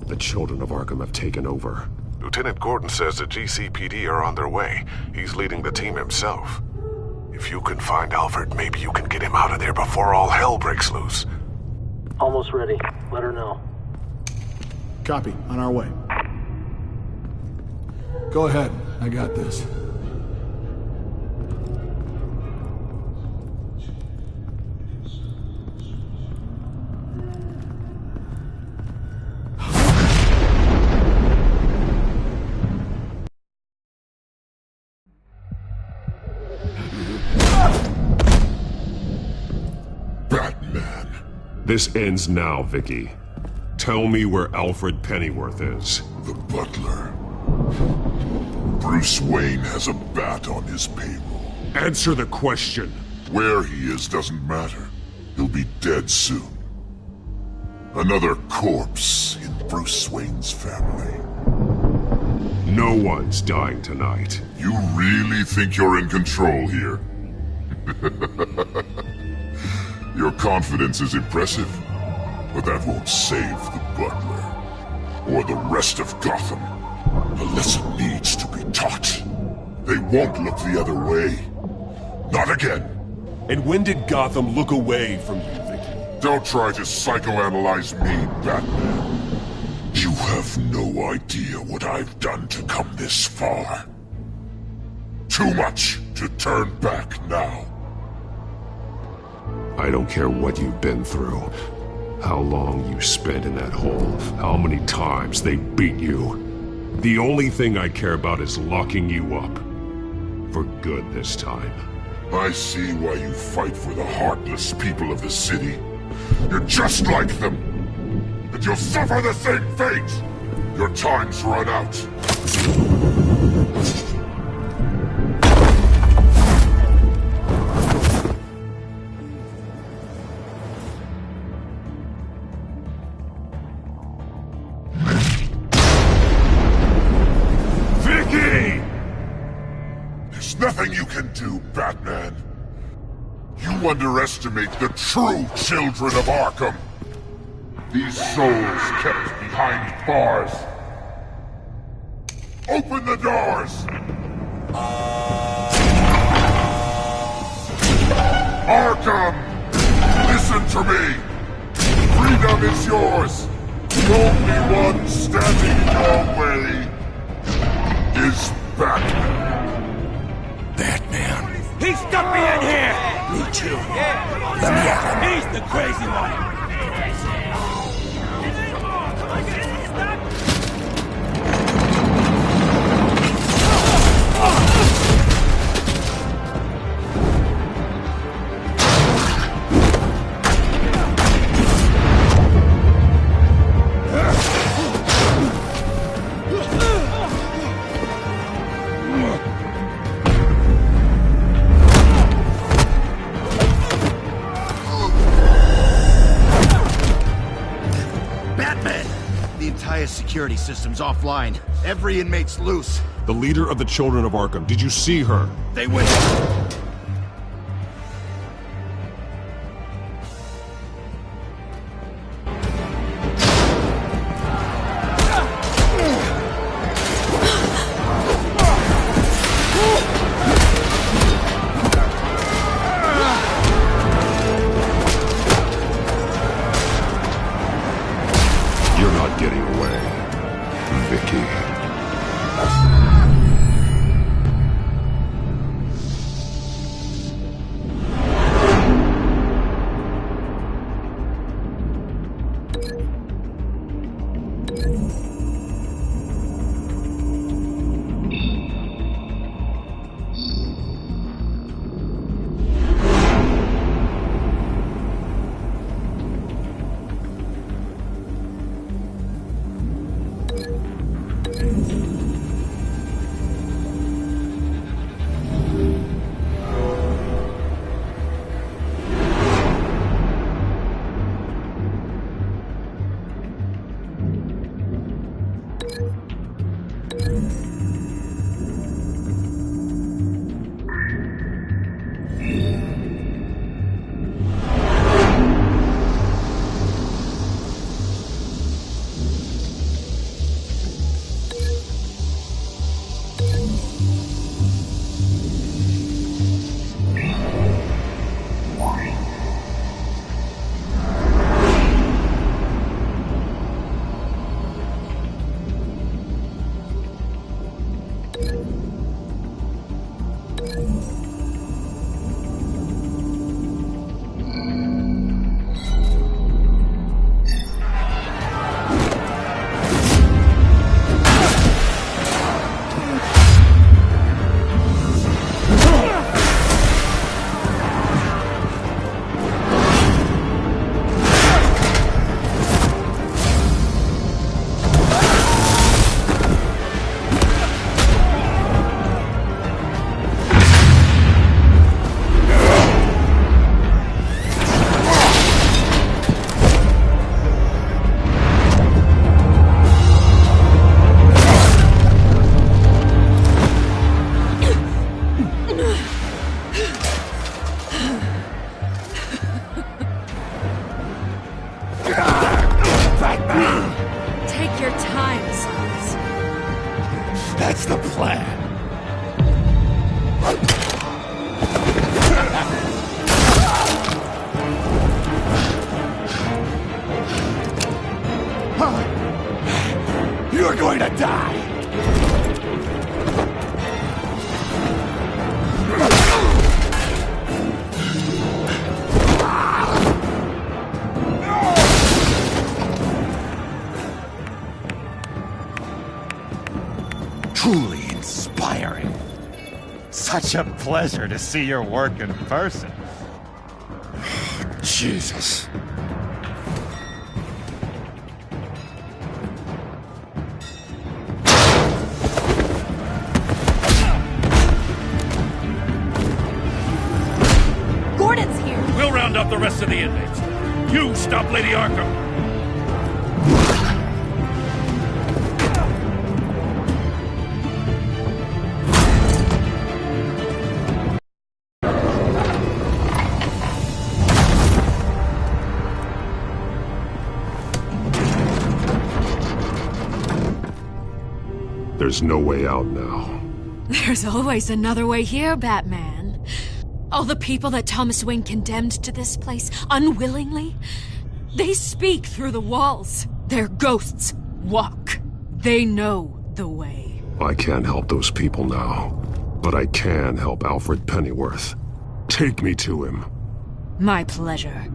Speaker 5: The children of Arkham have taken over.
Speaker 14: Lieutenant Gordon says the GCPD are on their way. He's leading the team himself. If you can find Alfred, maybe you can get him out of there before all hell breaks loose.
Speaker 19: Almost ready. Let her know.
Speaker 17: Copy. On our way. Go ahead. I got this.
Speaker 5: This ends now, Vicky. Tell me where Alfred Pennyworth is.
Speaker 14: The butler. Bruce Wayne has a bat on his payroll.
Speaker 5: Answer the question.
Speaker 14: Where he is doesn't matter. He'll be dead soon. Another corpse in Bruce Wayne's family.
Speaker 5: No one's dying tonight.
Speaker 14: You really think you're in control here? Your confidence is impressive, but that won't save the Butler. Or the rest of Gotham. A lesson needs to be taught. They won't look the other way. Not again.
Speaker 5: And when did Gotham look away from you, Vicky?
Speaker 14: Don't try to psychoanalyze me, Batman. You have no idea what I've done to come this far. Too much to turn back now.
Speaker 5: I don't care what you've been through. How long you spent in that hole. How many times they beat you. The only thing I care about is locking you up. For good this time.
Speaker 14: I see why you fight for the heartless people of the city. You're just like them. And you'll suffer the same fate. Your time's run out.
Speaker 5: Vicky!
Speaker 14: There's nothing you can do, Batman. You underestimate the true children of Arkham. These souls kept behind bars. Open the doors! Arkham! Listen to me! Freedom is yours! The only one standing in your way is Batman.
Speaker 13: Batman. He stuck me in here! Me too. Let me at him. He's the crazy one.
Speaker 2: Security system's offline. Every inmate's loose.
Speaker 5: The leader of the Children of Arkham. Did you see her?
Speaker 2: They went.
Speaker 5: You're not getting away, Vicky.
Speaker 20: time, sons.
Speaker 2: That's the plan. You're going to die! Truly inspiring. Such a pleasure to see your work in person. Jesus.
Speaker 20: Gordon's here.
Speaker 6: We'll round up the rest of the inmates. You stop Lady Arkham.
Speaker 5: There's no way out now.
Speaker 20: There's always another way here, Batman. All the people that Thomas Wayne condemned to this place unwillingly, they speak through the walls. Their ghosts walk. They know the way.
Speaker 5: I can't help those people now, but I can help Alfred Pennyworth. Take me to him.
Speaker 20: My pleasure.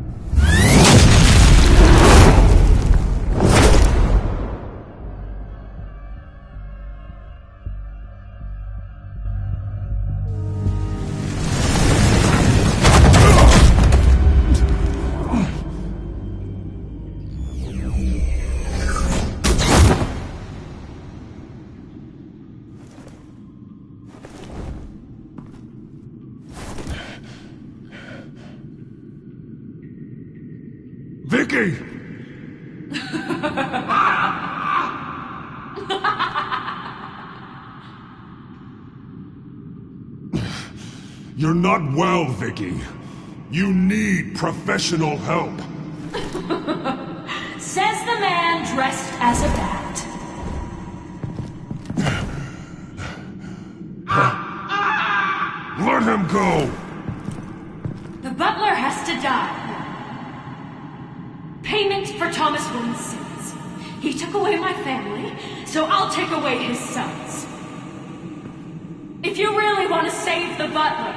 Speaker 5: Vicky! You're not well, Vicky. You need professional help.
Speaker 21: Says the man dressed as a bat.
Speaker 5: Let him go!
Speaker 21: The butler has to die. Payment for Thomas Wayne's sins. He took away my family, so I'll take away his sons. If you really want to save the butler,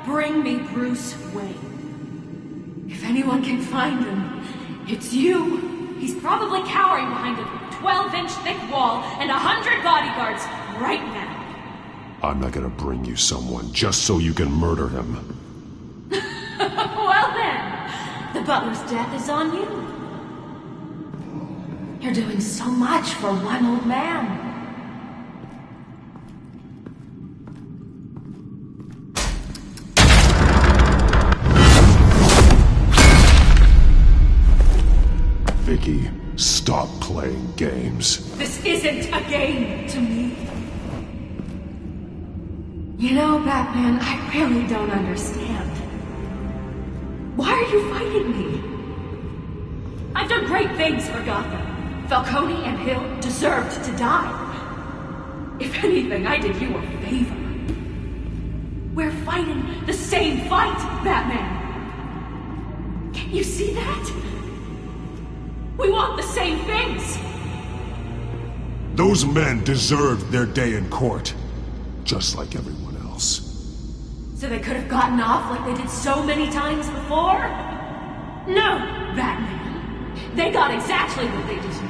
Speaker 21: bring me Bruce Wayne. If anyone can find him, it's you. He's probably cowering behind a 12-inch thick wall and 100 bodyguards right now.
Speaker 5: I'm not gonna bring you someone just so you can murder him.
Speaker 21: Well then, the butler's death is on you. You're doing so much for one old man.
Speaker 5: Vicky, stop playing games.
Speaker 21: This isn't a game to me. You know, Batman, I really don't understand. Why are you fighting me? I've done great things for Gotham. Falcone and Hill deserved to die. If anything, I did you a favor. We're fighting the same fight, Batman. Can't you see that? We want the same things.
Speaker 5: Those men deserved their day in court, just like everyone else.
Speaker 21: So they could have gotten off like they did so many times before? No, Batman. They got exactly what they deserved.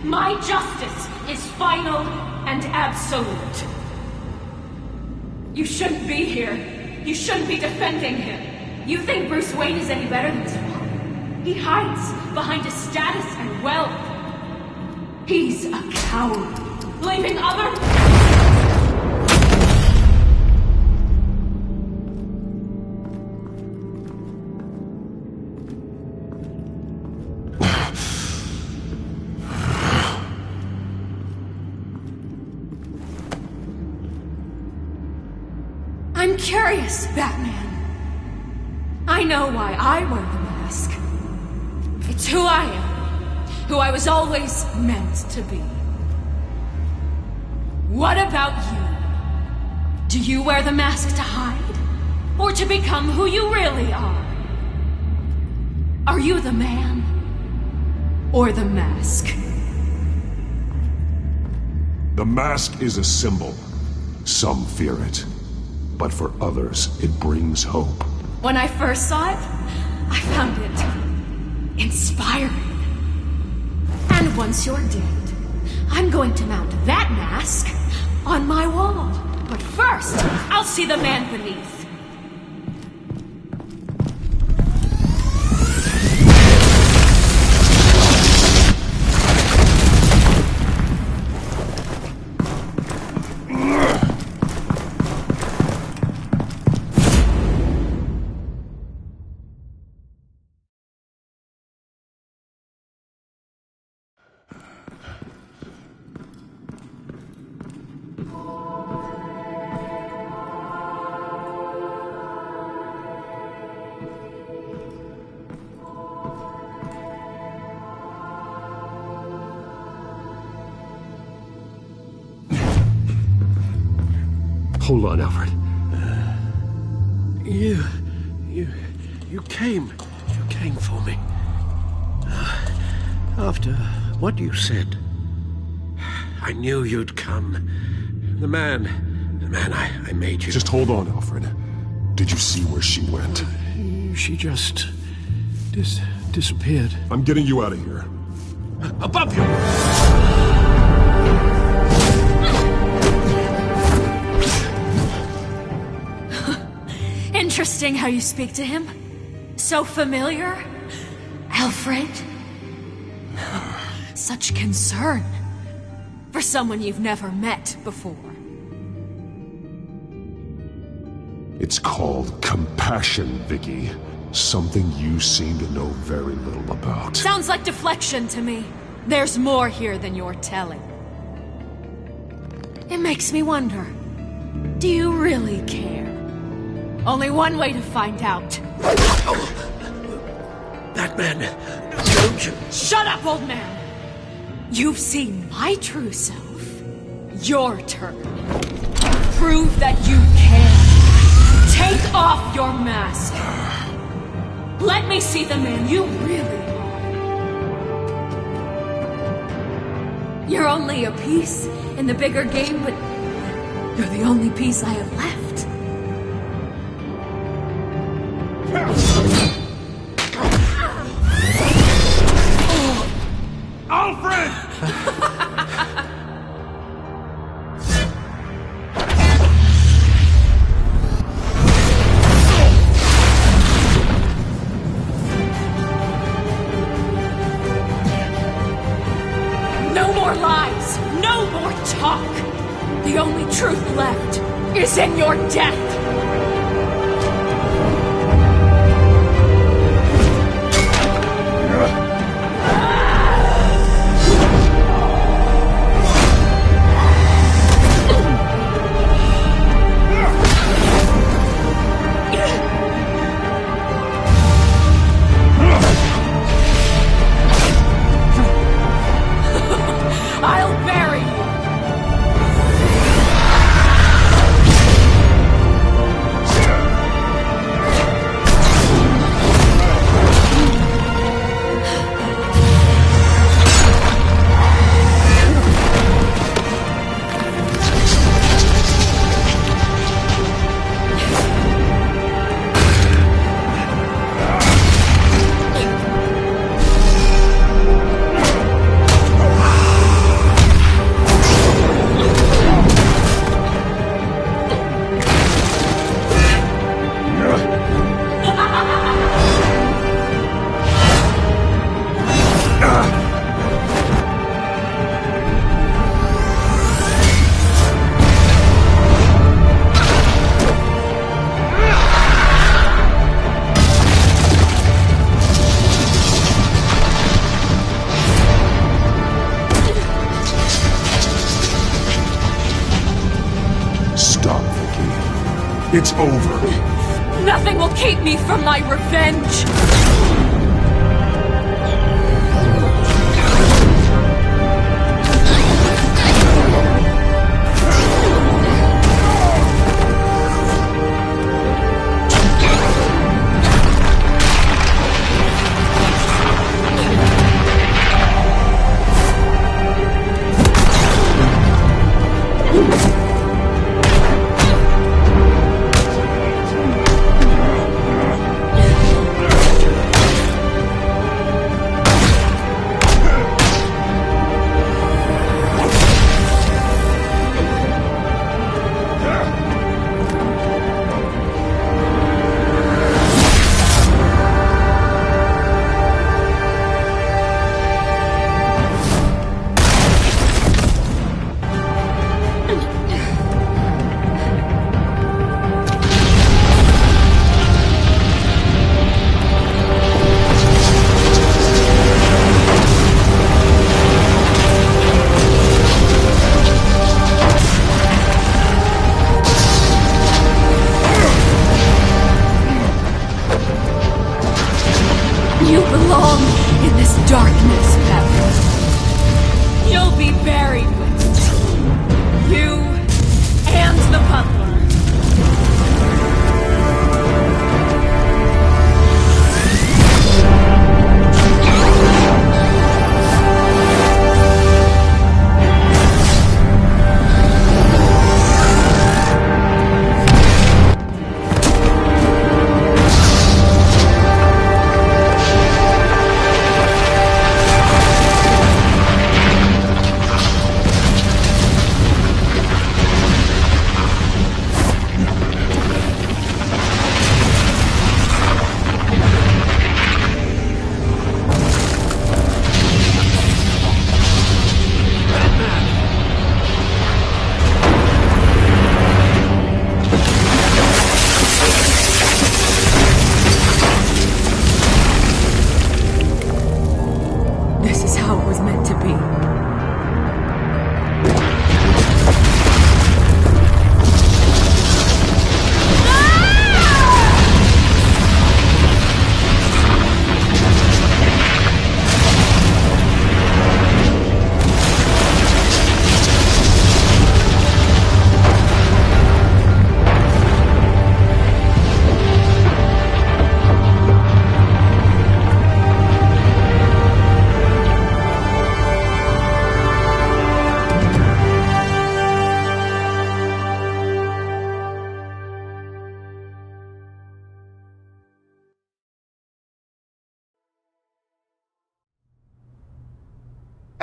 Speaker 21: My justice is final and absolute. You shouldn't be here. You shouldn't be defending him. You think Bruce Wayne is any better than his father? He hides behind his status and wealth. He's a coward, leaving other... I'm curious, Batman. I know why I wear the mask. It's who I am,
Speaker 20: who I was always meant to be. What about you? Do you wear the mask to hide? Or to become who you really are? Are you the man? Or the mask?
Speaker 5: The mask is a symbol. Some fear it. But for others, it brings hope.
Speaker 20: When I first saw it, I found it inspiring. And once you're dead, I'm going to mount that mask on my wall. But first, I'll see the man beneath.
Speaker 5: Hold on, Alfred.
Speaker 7: You came for me. After what you said, I knew you'd come. The man I made you.
Speaker 5: Just hold on, Alfred. Did you see where she went?
Speaker 7: She just disappeared.
Speaker 5: I'm getting you out of here.
Speaker 7: Above you!
Speaker 20: Interesting how you speak to him. So familiar. Alfred. Such concern. For someone you've never met before.
Speaker 5: It's called compassion, Vicky. Something you seem to know very little about.
Speaker 20: Sounds like deflection to me. There's more here than you're telling. It makes me wonder. Do you really care? Only one way to find out.
Speaker 7: That man, don't you?
Speaker 20: Shut up, old man! You've seen my true self. Your turn. Prove that you can. Take off your mask. Let me see the man you really are. You're only a piece in the bigger game, but you're the only piece I have left.
Speaker 6: Alfred!
Speaker 20: No more lies! No more talk! The only truth left is in your death!
Speaker 5: It's over.
Speaker 20: Nothing will keep me from my revenge!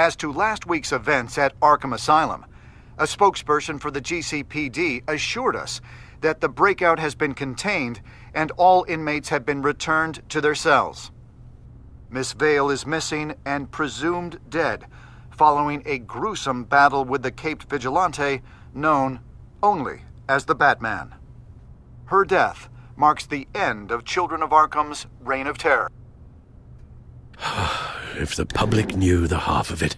Speaker 8: As to last week's events at Arkham Asylum, a spokesperson for the GCPD assured us that the breakout has been contained and all inmates have been returned to their cells. Miss Vale is missing and presumed dead following a gruesome battle with the caped vigilante known only as the Batman. Her death marks the end of Children of Arkham's reign of terror.
Speaker 7: If the public knew the half of it.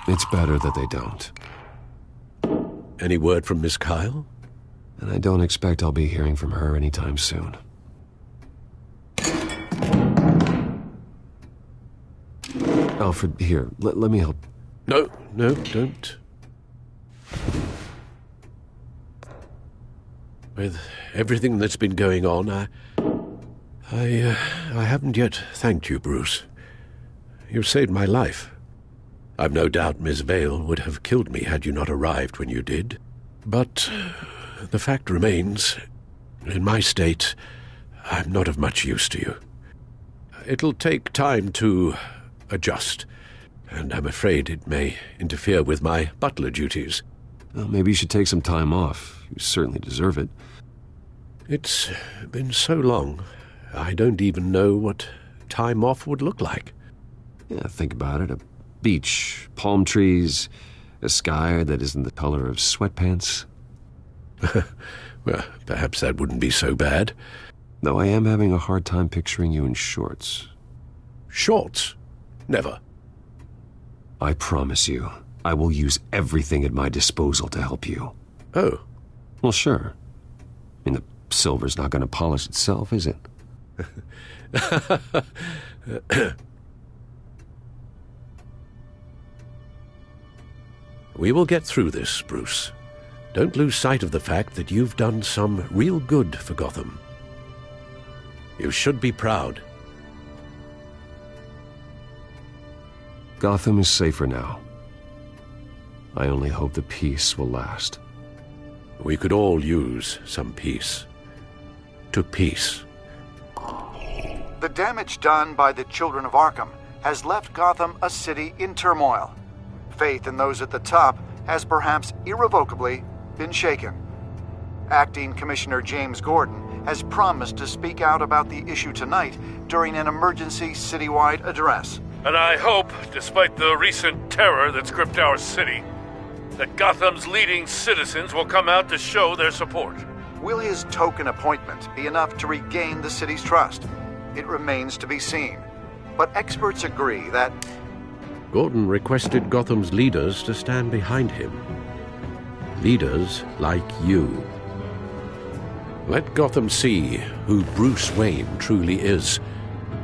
Speaker 3: It's better that they don't.
Speaker 7: Any word from Miss Kyle?
Speaker 3: And I don't expect I'll be hearing from her anytime soon. Alfred, here, let me help.
Speaker 7: No, don't. With everything that's been going on, I haven't yet thanked you, Bruce. You've saved my life. I've no doubt Miss Vale would have killed me had you not arrived when you did. But the fact remains, in my state, I'm not of much use to you. It'll take time to adjust, and I'm afraid it may interfere with my butler duties.
Speaker 3: Well, maybe you should take some time off. You certainly deserve it.
Speaker 7: It's been so long, I don't even know what time off would look like.
Speaker 3: Yeah, think about it. A beach, palm trees, a sky that isn't the color of sweatpants.
Speaker 7: Well, perhaps that wouldn't be so bad.
Speaker 3: Though I am having a hard time picturing you in shorts.
Speaker 7: Shorts? Never.
Speaker 3: I promise you, I will use everything at my disposal to help you.
Speaker 7: Oh.
Speaker 3: Well, sure. I mean, the silver's not going to polish itself, is it?
Speaker 7: We will get through this, Bruce. Don't lose sight of the fact that you've done some real good for Gotham. You should be proud.
Speaker 3: Gotham is safer now. I only hope the peace will last.
Speaker 7: We could all use some peace. To peace.
Speaker 8: The damage done by the Children of Arkham has left Gotham a city in turmoil. Faith in those at the top has perhaps irrevocably been shaken. Acting Commissioner James Gordon has promised to speak out about the issue tonight during an emergency citywide address.
Speaker 6: And I hope, despite the recent terror that's gripped our city, that Gotham's leading citizens will come out to show their support.
Speaker 8: Will his token appointment be enough to regain the city's trust? It remains to be seen. But experts agree that
Speaker 7: Gordon requested Gotham's leaders to stand behind him. Leaders like you. Let Gotham see who Bruce Wayne truly is,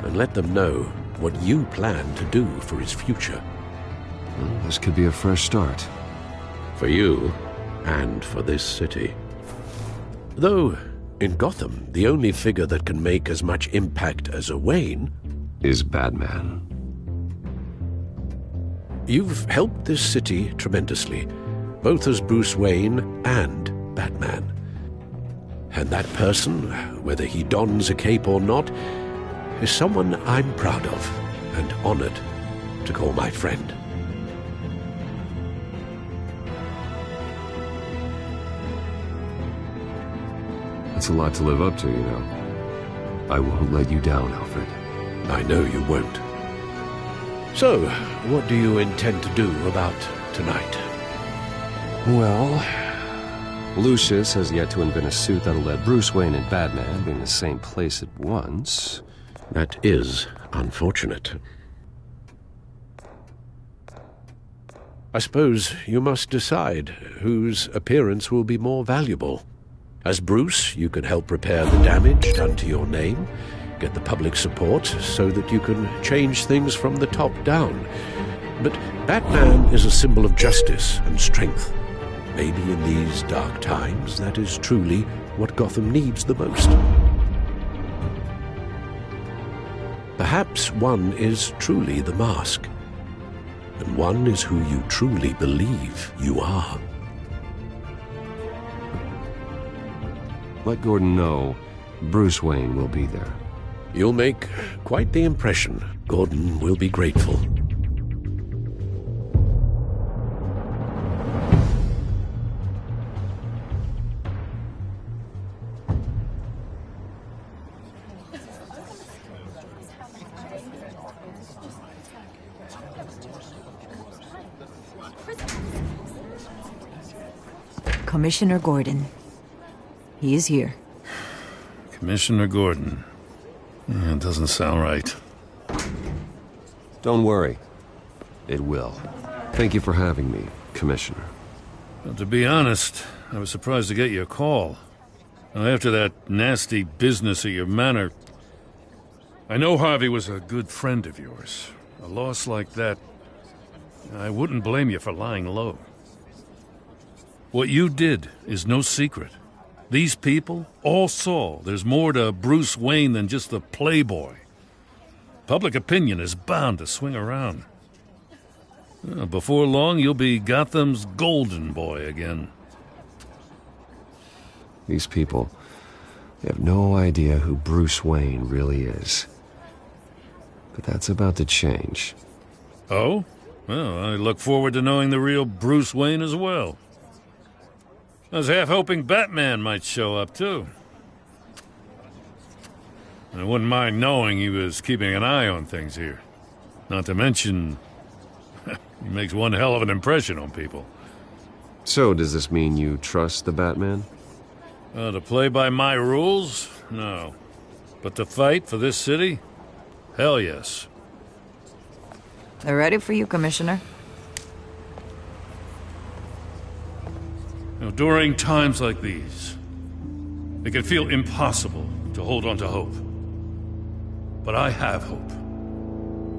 Speaker 7: and let them know what you plan to do for his future.
Speaker 3: Well, this could be a fresh start.
Speaker 7: For you, and for this city. Though, in Gotham, the only figure that can make as much impact as a Wayne
Speaker 3: is Batman.
Speaker 7: You've helped this city tremendously, both as Bruce Wayne and Batman. And that person, whether he dons a cape or not, is someone I'm proud of and honored to call my friend.
Speaker 3: That's a lot to live up to, you know. I won't let you down, Alfred.
Speaker 7: I know you won't. So, what do you intend to do about tonight?
Speaker 3: Well, Lucius has yet to invent a suit that'll let Bruce Wayne and Batman be in the same place at once.
Speaker 7: That is unfortunate. I suppose you must decide whose appearance will be more valuable. As Bruce, you can help repair the damage done to your name, get the public support so that you can change things from the top down. But Batman is a symbol of justice and strength. Maybe in these dark times, that is truly what Gotham needs the most. Perhaps one is truly the mask, and one is who you truly believe you are.
Speaker 3: Let Gordon know Bruce Wayne will be there.
Speaker 7: You'll make quite the impression. Gordon will be grateful.
Speaker 1: Commissioner Gordon. He is here.
Speaker 6: Commissioner Gordon. It doesn't sound right.
Speaker 3: Don't worry. It will. Thank you for having me, Commissioner.
Speaker 6: Well, to be honest, I was surprised to get your call. Now, after that nasty business at your manor, I know Harvey was a good friend of yours. A loss like that, I wouldn't blame you for lying low. What you did is no secret. These people all saw there's more to Bruce Wayne than just the playboy. Public opinion is bound to swing around. Before long, you'll be Gotham's golden boy again.
Speaker 3: These people, they have no idea who Bruce Wayne really is. But that's about to change.
Speaker 6: Oh? Well, I look forward to knowing the real Bruce Wayne as well. I was half hoping Batman might show up, too. I wouldn't mind knowing he was keeping an eye on things here. Not to mention, he makes one hell of an impression on people.
Speaker 3: So, does this mean you trust the Batman?
Speaker 6: To play by my rules? No. But to fight for this city? Hell yes.
Speaker 1: They're ready for you, Commissioner.
Speaker 6: During times like these, it can feel impossible to hold on to hope. But I have hope.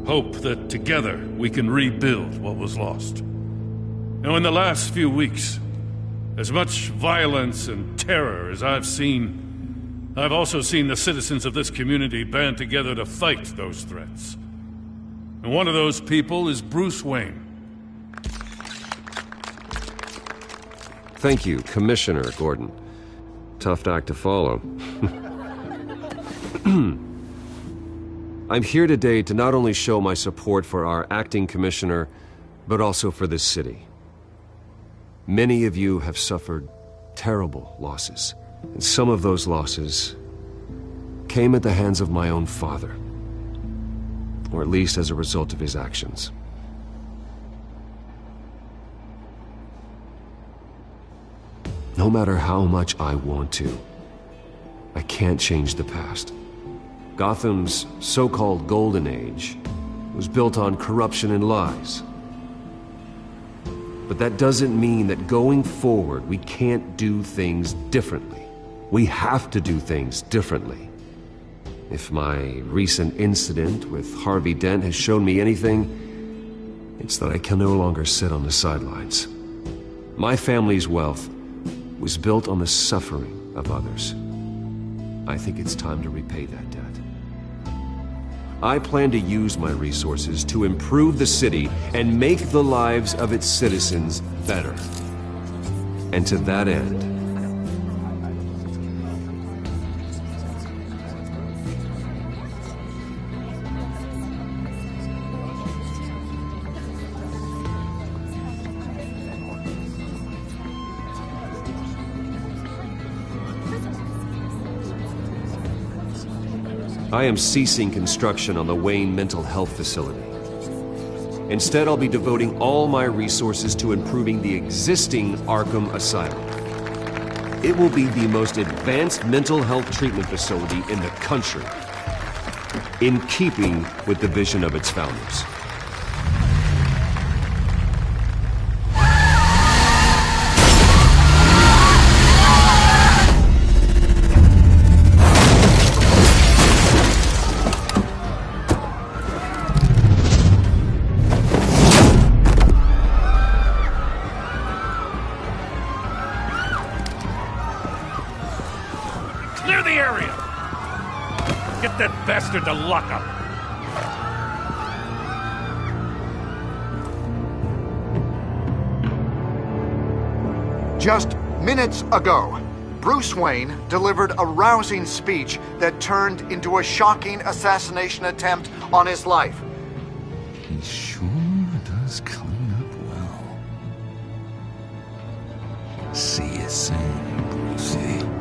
Speaker 6: Hope that together we can rebuild what was lost. Now, in the last few weeks, as much violence and terror as I've seen, I've also seen the citizens of this community band together to fight those threats. And one of those people is Bruce Wayne.
Speaker 3: Thank you, Commissioner Gordon. Tough act to follow. I'm here today to not only show my support for our acting commissioner, but also for this city. Many of you have suffered terrible losses, and some of those losses came at the hands of my own father, or at least as a result of his actions. No matter how much I want to, I can't change the past. Gotham's so-called Golden Age was built on corruption and lies. But that doesn't mean that going forward we can't do things differently. We have to do things differently. If my recent incident with Harvey Dent has shown me anything, it's that I can no longer sit on the sidelines. My family's wealth was built on the suffering of others. I think it's time to repay that debt. I plan to use my resources to improve the city and make the lives of its citizens better. And to that end, I am ceasing construction on the Wayne Mental Health Facility. Instead, I'll be devoting all my resources to improving the existing Arkham Asylum. It will be the most advanced mental health treatment facility in the country, in keeping with the vision of its founders.
Speaker 6: Bastard to lock up.
Speaker 8: Just minutes ago, Bruce Wayne delivered a rousing speech that turned into a shocking assassination attempt on his life.
Speaker 11: He sure does clean up well. See you soon, Brucey.